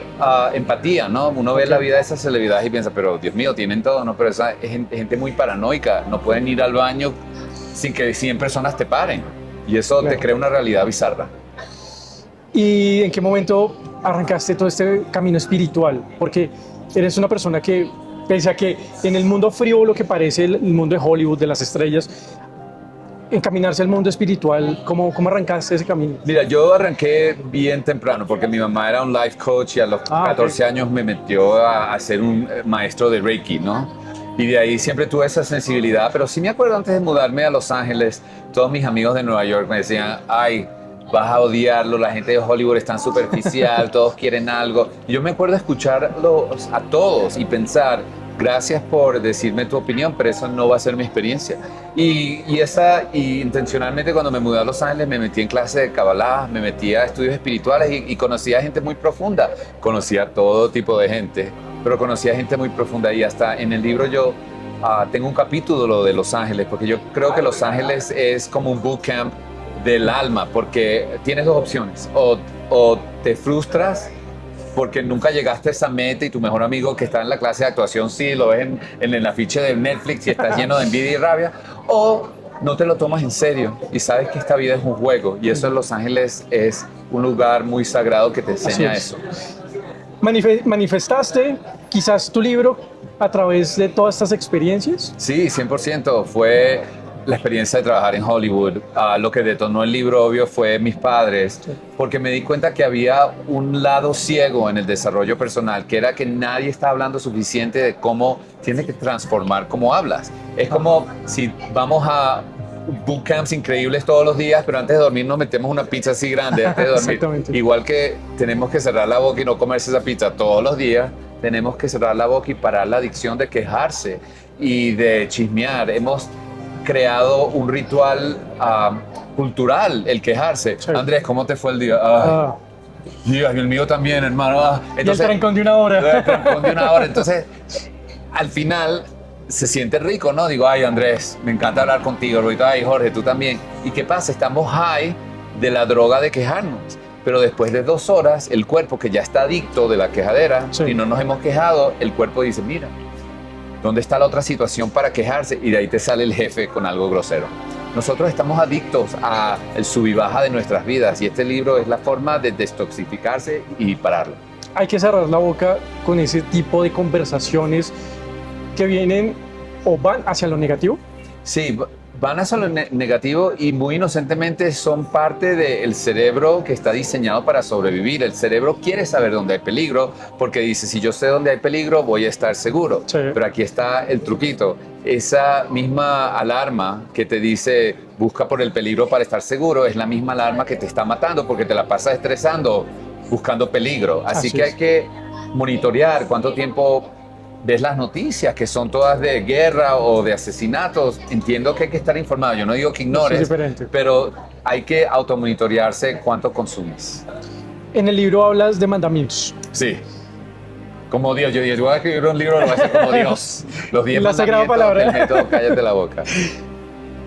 empatía, ¿no? Uno ve la vida de esas celebridades y piensa, pero Dios mío, tienen todo, ¿no? Pero esa es gente muy paranoica, no pueden ir al baño sin que 100 personas te paren. Y eso te crea una realidad bizarra. ¿Y en qué momento arrancaste todo este camino espiritual? Porque eres una persona que, pese a que en el mundo frívolo que parece el mundo de Hollywood, de las estrellas, encaminarse al mundo espiritual, ¿cómo arrancaste ese camino? Mira, yo arranqué bien temprano porque mi mamá era un life coach y a los 14 años me metió a ser un maestro de Reiki, ¿no? Y de ahí siempre tuve esa sensibilidad, pero sí me acuerdo antes de mudarme a Los Ángeles, todos mis amigos de Nueva York me decían, ay, vas a odiarlo, la gente de Hollywood es tan superficial, todos quieren algo. Y yo me acuerdo escucharlos a todos y pensar, gracias por decirme tu opinión, pero eso no va a ser mi experiencia. Y intencionalmente cuando me mudé a Los Ángeles me metí en clases de Kabbalah, me metí a estudios espirituales y conocí a gente muy profunda. Conocí a todo tipo de gente, pero conocí a gente muy profunda y hasta en el libro yo tengo un capítulo de Los Ángeles, porque yo creo que Los Ángeles es como un bootcamp del alma, porque tienes dos opciones, o te frustras porque nunca llegaste a esa meta y tu mejor amigo que está en la clase de actuación sí lo ves en el afiche de Netflix y estás lleno de envidia y rabia, o no te lo tomas en serio y sabes que esta vida es un juego, y eso en Los Ángeles es un lugar muy sagrado que te enseña eso. ¿Manifestaste quizás tu libro a través de todas estas experiencias? Sí, 100%. Fue la experiencia de trabajar en Hollywood. Lo que detonó el libro, obvio, fue mis padres, porque me di cuenta que había un lado ciego en el desarrollo personal, que era que nadie está hablando suficiente de cómo tienes que transformar cómo hablas. Es como si vamos a bootcamps increíbles todos los días, pero antes de dormir nos metemos una pizza así grande antes de dormir. Exactamente. Igual que tenemos que cerrar la boca y no comerse esa pizza todos los días, tenemos que cerrar la boca y parar la adicción de quejarse y de chismear. Hemos creado un ritual cultural, el quejarse. Sí. Andrés, ¿cómo te fue el día? Dios, el mío también, hermano. Y el trancón de una hora. El trancón de una hora. Entonces, al final se siente rico, ¿no? Digo, ay, Andrés, me encanta hablar contigo. Ahorita, ay, Jorge, tú también. ¿Y qué pasa? Estamos high de la droga de quejarnos. pero después de 2 horas, el cuerpo que ya está adicto de la quejadera Sí. y no nos hemos quejado, el cuerpo dice, mira, ¿dónde está la otra situación para quejarse? Y de ahí te sale el jefe con algo grosero. Nosotros estamos adictos a el sub y baja de nuestras vidas y este libro es la forma de destoxificarse y pararlo. Hay que cerrar la boca con ese tipo de conversaciones que vienen o van hacia lo negativo. Sí, van hacia lo negativo y muy inocentemente son parte del cerebro que está diseñado para sobrevivir. El cerebro quiere saber dónde hay peligro porque dice, si yo sé dónde hay peligro, voy a estar seguro. Sí. Pero aquí está el truquito. Esa misma alarma que te dice, busca por el peligro para estar seguro, es la misma alarma que te está matando porque te la pasas estresando, buscando peligro. Así que es. hay que monitorear cuánto tiempo ves las noticias, que son todas de guerra o de asesinatos. Entiendo que hay que estar informado. Yo no digo que ignores, Es diferente. pero hay que automonitorearse cuánto consumes. En el libro hablas de mandamientos. Sí. Como Dios. Yo voy a escribir un libro, lo voy a hacer como Dios. Los 10 La sagrada mandamientos palabra. del método Cállate la boca.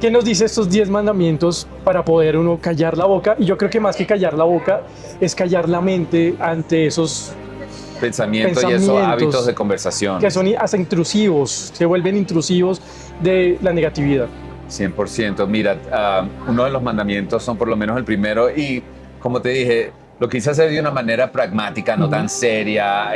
¿Qué nos dice estos 10 mandamientos para poder uno callar la boca? Y yo creo que más que callar la boca es callar la mente ante esos Pensamientos y esos Pensamientos hábitos de conversación. que son hasta intrusivos, se vuelven intrusivos de la negatividad. 100%. Mira, uno de los mandamientos son por lo menos el primero y como te dije, lo quise hacer de una manera pragmática, no tan seria,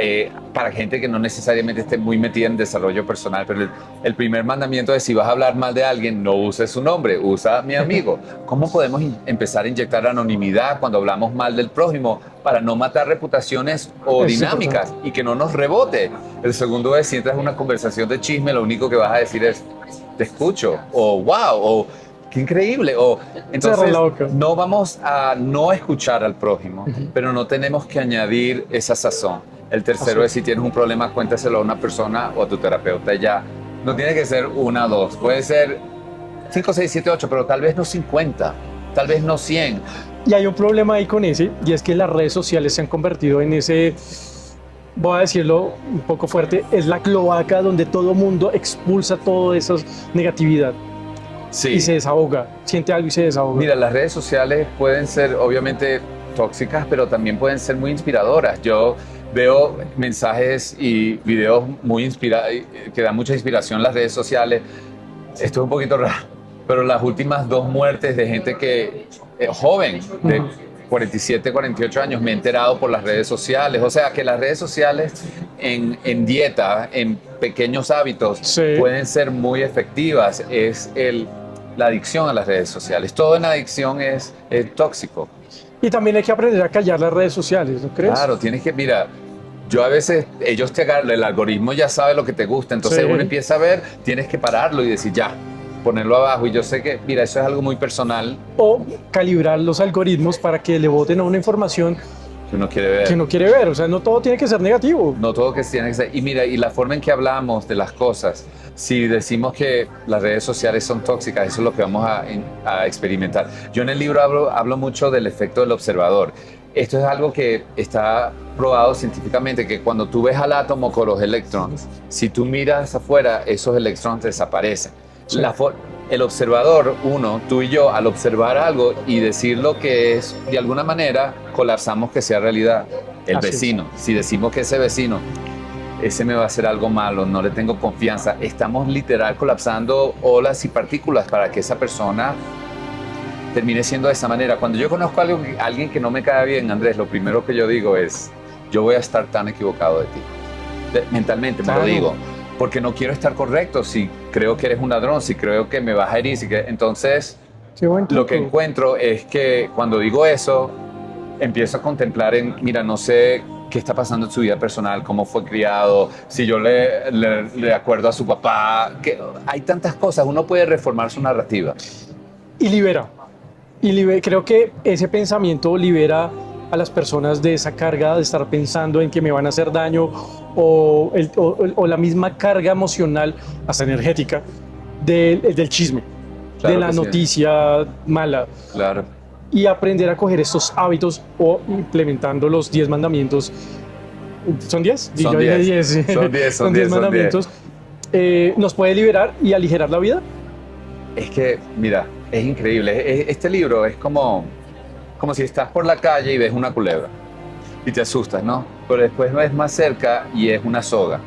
para gente que no necesariamente esté muy metida en desarrollo personal, pero el primer mandamiento es si vas a hablar mal de alguien, no uses su nombre, usa mi amigo. ¿Cómo podemos empezar a inyectar anonimidad cuando hablamos mal del prójimo para no matar reputaciones o Es dinámicas y que no nos rebote? El segundo es si entras en una conversación de chisme, lo único que vas a decir es te escucho, o wow, o qué increíble, o entonces Cerrar la boca. no vamos a no escuchar al prójimo, pero no tenemos que añadir esa sazón. El tercero Así es si tienes un problema, cuéntaselo a una persona o a tu terapeuta ya. No tiene que ser 1 o 2, puede ser 5, 6, 7, 8, pero tal vez no 50, tal vez no 100. Y hay un problema ahí con ese, y es que las redes sociales se han convertido en ese, voy a decirlo un poco fuerte, es la cloaca donde todo mundo expulsa toda esa negatividad Sí. y se desahoga, siente algo y se desahoga. Mira, las redes sociales pueden ser obviamente tóxicas, pero también pueden ser muy inspiradoras. Yo veo mensajes y videos muy que dan mucha inspiración en las redes sociales. Esto es un poquito raro, pero las últimas 2 muertes de gente que joven, de 47, 48 años, me he enterado por las redes sociales. O sea, que las redes sociales en dieta, en pequeños hábitos, Sí. pueden ser muy efectivas. Es la adicción a las redes sociales. Todo en adicción es tóxico. Y también hay que aprender a callar las redes sociales, ¿no crees? Claro, tienes que, mira, yo a veces, ellos te agarran, el algoritmo ya sabe lo que te gusta, entonces Sí. uno empieza a ver, tienes que pararlo y decir ya, ponerlo abajo. Y yo sé que, mira, eso es algo muy personal O calibrar los algoritmos para que le boten a una información que uno quiere ver. que no quiere ver. O sea, no todo tiene que ser negativo. No todo que tiene que ser. Y mira, y la forma en que hablamos de las cosas, si decimos que las redes sociales son tóxicas, eso es lo que vamos a experimentar. Yo en el libro hablo mucho del efecto del observador. Esto es algo que está probado científicamente, que cuando tú ves al átomo con los electrones, si tú miras afuera, esos electrones desaparecen. Sí. El observador, tú y yo, al observar algo y decir lo que es, de alguna manera, colapsamos que sea realidad. El Así es. vecino, si decimos que ese vecino, ese me va a hacer algo malo, no le tengo confianza, estamos literal colapsando olas y partículas para que esa persona termine siendo de esa manera. Cuando yo conozco a alguien que no me cae bien, Andrés, lo primero que yo digo es, yo voy a estar tan equivocado de ti. Mentalmente me Claro. lo digo, porque no quiero estar correcto. Si creo que eres un ladrón, si creo que me vas a herir, entonces Qué buen lo que truco. encuentro es que cuando digo eso, empiezo a contemplar mira, no sé qué está pasando en su vida personal, cómo fue criado, si yo le acuerdo a su papá, que hay tantas cosas, uno puede reformar su narrativa. Y libera. Creo que ese pensamiento libera a las personas de esa carga de estar pensando en que me van a hacer daño o la misma carga emocional, hasta energética, del chisme, Claro de la que sí. noticia mala. Claro. Y aprender a coger estos hábitos o implementando los 10 mandamientos. ¿Son 10? Son Yo dije 10. 10. Son 10, Son 10 mandamientos. Nos puede liberar y aligerar la vida. Es que, mira, es increíble. Este libro es como como si estás por la calle y ves una culebra y te asustas, ¿no? Pero después ves más cerca y es una soga.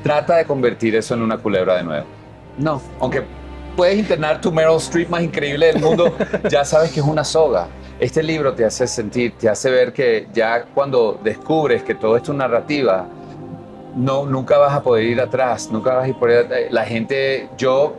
Trata de convertir eso en una culebra de nuevo. No, aunque puedes internar tu Meryl Streep más increíble del mundo, ya sabes que es una soga. Este libro te hace sentir, te hace ver que ya cuando descubres que todo es tu narrativa, nunca vas a poder ir atrás, nunca vas a ir por ahí. La gente, yo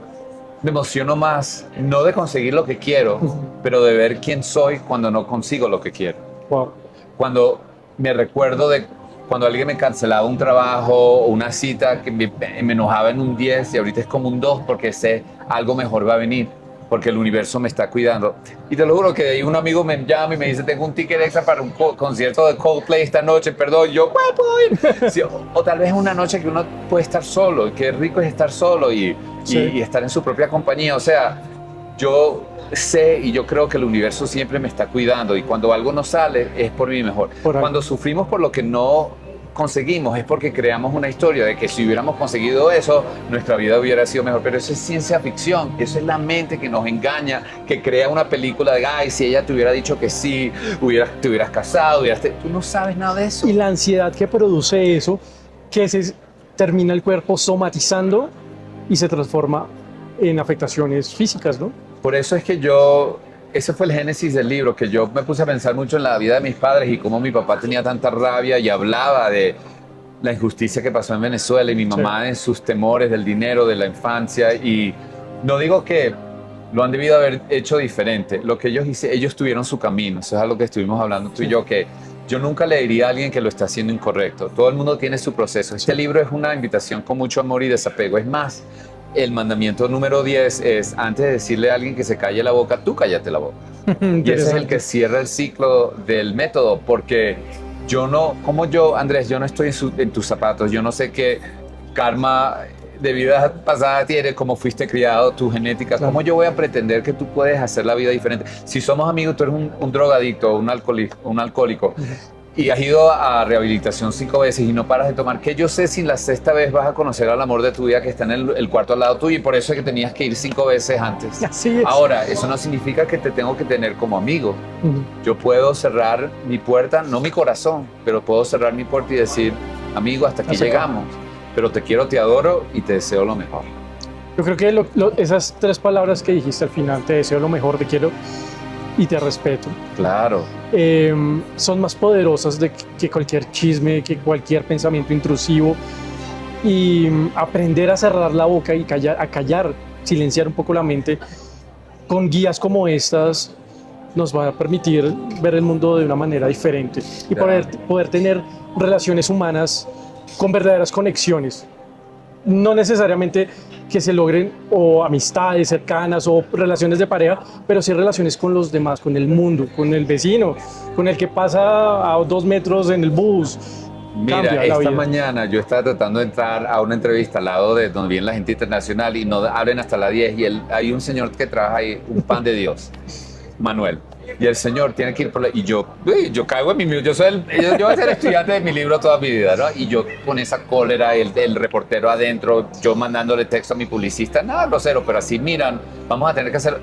me emociono más, no de conseguir lo que quiero, pero de ver quién soy cuando no consigo lo que quiero. Wow. Cuando me recuerdo de cuando alguien me cancelaba un trabajo o una cita que me enojaba en un 10 y ahorita es como un 2 porque sé algo mejor va a venir, porque el universo me está cuidando. Y te lo juro que de ahí un amigo me llama y me dice, tengo un ticket extra para un concierto de Coldplay esta noche, perdón, yo, ¿cuál puedo ir? Sí, o tal vez una noche que uno puede estar solo, y qué rico es estar solo y estar en su propia compañía. O sea, yo sé y yo creo que el universo siempre me está cuidando y cuando algo no sale es por mi mejor. Cuando sufrimos por lo que no conseguimos es porque creamos una historia de que si hubiéramos conseguido eso, nuestra vida hubiera sido mejor. Pero eso es ciencia ficción, eso es la mente que nos engaña, que crea una película de, ay, si ella te hubiera dicho que sí, te hubieras casado, tú no sabes nada de eso. Y la ansiedad que produce eso, que se termina el cuerpo somatizando y se transforma en afectaciones físicas, ¿no? Por eso es que ese fue el génesis del libro, que yo me puse a pensar mucho en la vida de mis padres y cómo mi papá tenía tanta rabia y hablaba de la injusticia que pasó en Venezuela y mi mamá en sus temores del dinero, de la infancia. Y no digo que lo han debido haber hecho diferente, lo que ellos tuvieron su camino, eso es algo que estuvimos hablando tú y yo, que yo nunca le diría a alguien que lo está haciendo incorrecto, todo el mundo tiene su proceso. Este libro es una invitación con mucho amor y desapego, es más, el mandamiento número 10 es, antes de decirle a alguien que se calle la boca, tú cállate la boca. Y ese es el que cierra el ciclo del método, porque Andrés, yo no estoy en tus zapatos, yo no sé qué karma de vida pasada tienes, cómo fuiste criado, tu genética, ¿cómo yo voy a pretender que tú puedes hacer la vida diferente? Si somos amigos, tú eres un drogadicto, un alcohólico, y has ido a rehabilitación 5 veces y no paras de tomar, ¿qué yo sé si la 6ª vez vas a conocer al amor de tu vida que está en el cuarto al lado tuyo? Y por eso es que tenías que ir 5 veces antes. Así es. Ahora, eso no significa que te tengo que tener como amigo. Yo puedo cerrar mi puerta, no mi corazón, pero puedo cerrar mi puerta y decir, amigo, hasta aquí llegamos, pero te quiero, te adoro y te deseo lo mejor. Yo creo que esas 3 palabras que dijiste al final, te deseo lo mejor, te quiero y te respeto. Claro. Son más poderosas que cualquier chisme, que cualquier pensamiento intrusivo. Y aprender a cerrar la boca y callar, silenciar un poco la mente con guías como estas nos va a permitir ver el mundo de una manera diferente y poder tener relaciones humanas con verdaderas conexiones. No necesariamente que se logren o amistades cercanas o relaciones de pareja, pero sí relaciones con los demás, con el mundo, con el vecino, con el que pasa a 2 metros en el bus. Mira, esta mañana yo estaba tratando de entrar a una entrevista al lado de donde viene la gente internacional y no abren hasta las 10 y hay un señor que trabaja ahí, un pan de Dios, Manuel. Y el señor tiene que ir por y yo caigo en mi libro, yo voy a ser estudiante de mi libro toda mi vida, ¿no? Y yo con esa cólera, el reportero adentro, yo mandándole texto a mi publicista, nada grosero, pero así, miran, vamos a tener que hacer,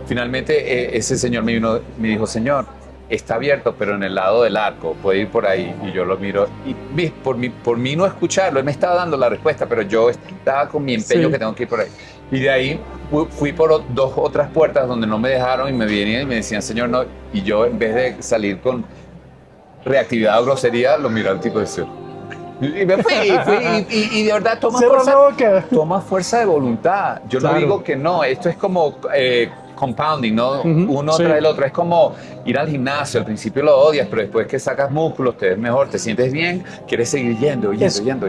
finalmente ese señor me dijo, señor, está abierto, pero en el lado del arco, puede ir por ahí. Y yo lo miro, y por mí no escucharlo, él me estaba dando la respuesta, pero yo estaba con mi empeño que tengo que ir por ahí. Y de ahí fui por 2 otras puertas donde no me dejaron y me venían y me decían, señor, no. Y yo, en vez de salir con reactividad o grosería, lo miré al tipo de decir. Y me fui y de verdad toma fuerza de voluntad. Yo no digo que no, esto es como compounding, ¿no? Uno trae el otro. Es como ir al gimnasio, al principio lo odias, pero después que sacas músculos, te ves mejor, te sientes bien, quieres seguir yendo.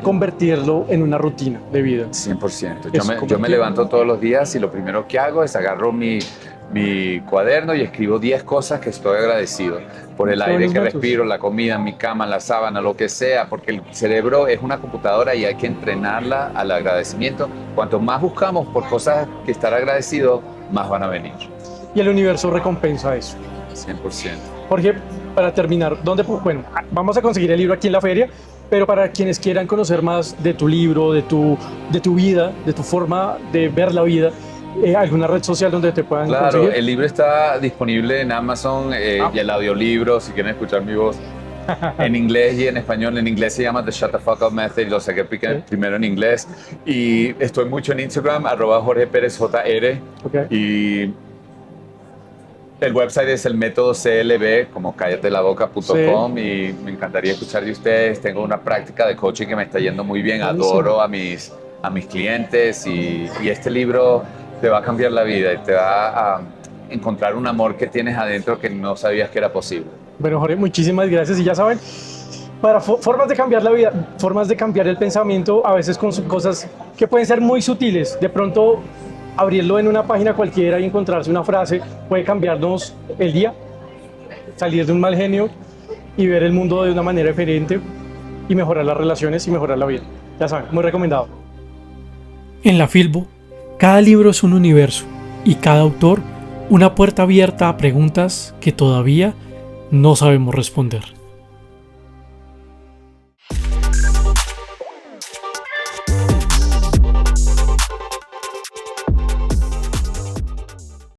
Convertirlo en una rutina de vida. 100%. Yo me levanto todos los días y lo primero que hago es agarro mi cuaderno y escribo 10 cosas que estoy agradecido por el aire que respiro, la comida, mi cama, la sábana, lo que sea, porque el cerebro es una computadora y hay que entrenarla al agradecimiento. Cuanto más buscamos por cosas que estar agradecido, más van a venir. Y el universo recompensa eso. 100%. Jorge, para terminar, vamos a conseguir el libro aquí en la feria, pero para quienes quieran conocer más de tu libro, de tu vida, de tu forma de ver la vida, ¿Alguna red social donde te puedan Claro, conseguir? el libro está disponible en Amazon y el audiolibro, si quieren escuchar mi voz, en inglés y en español. En inglés se llama The Shut the Fuck Up Method, lo saqué primero en inglés. Y estoy mucho en Instagram, @JorgePérezJR. Ok. Y el website es el método CLB, como cállatelaboca.com, y me encantaría escuchar de ustedes. Tengo una práctica de coaching que me está yendo muy bien, adoro a mis clientes y este libro te va a cambiar la vida y te va a encontrar un amor que tienes adentro que no sabías que era posible. Bueno, Jorge, muchísimas gracias. Y ya saben, para formas de cambiar la vida, formas de cambiar el pensamiento, a veces con cosas que pueden ser muy sutiles. De pronto, abrirlo en una página cualquiera y encontrarse una frase puede cambiarnos el día, salir de un mal genio y ver el mundo de una manera diferente y mejorar las relaciones y mejorar la vida. Ya saben, muy recomendado. En la Filbo, cada libro es un universo y cada autor una puerta abierta a preguntas que todavía no sabemos responder.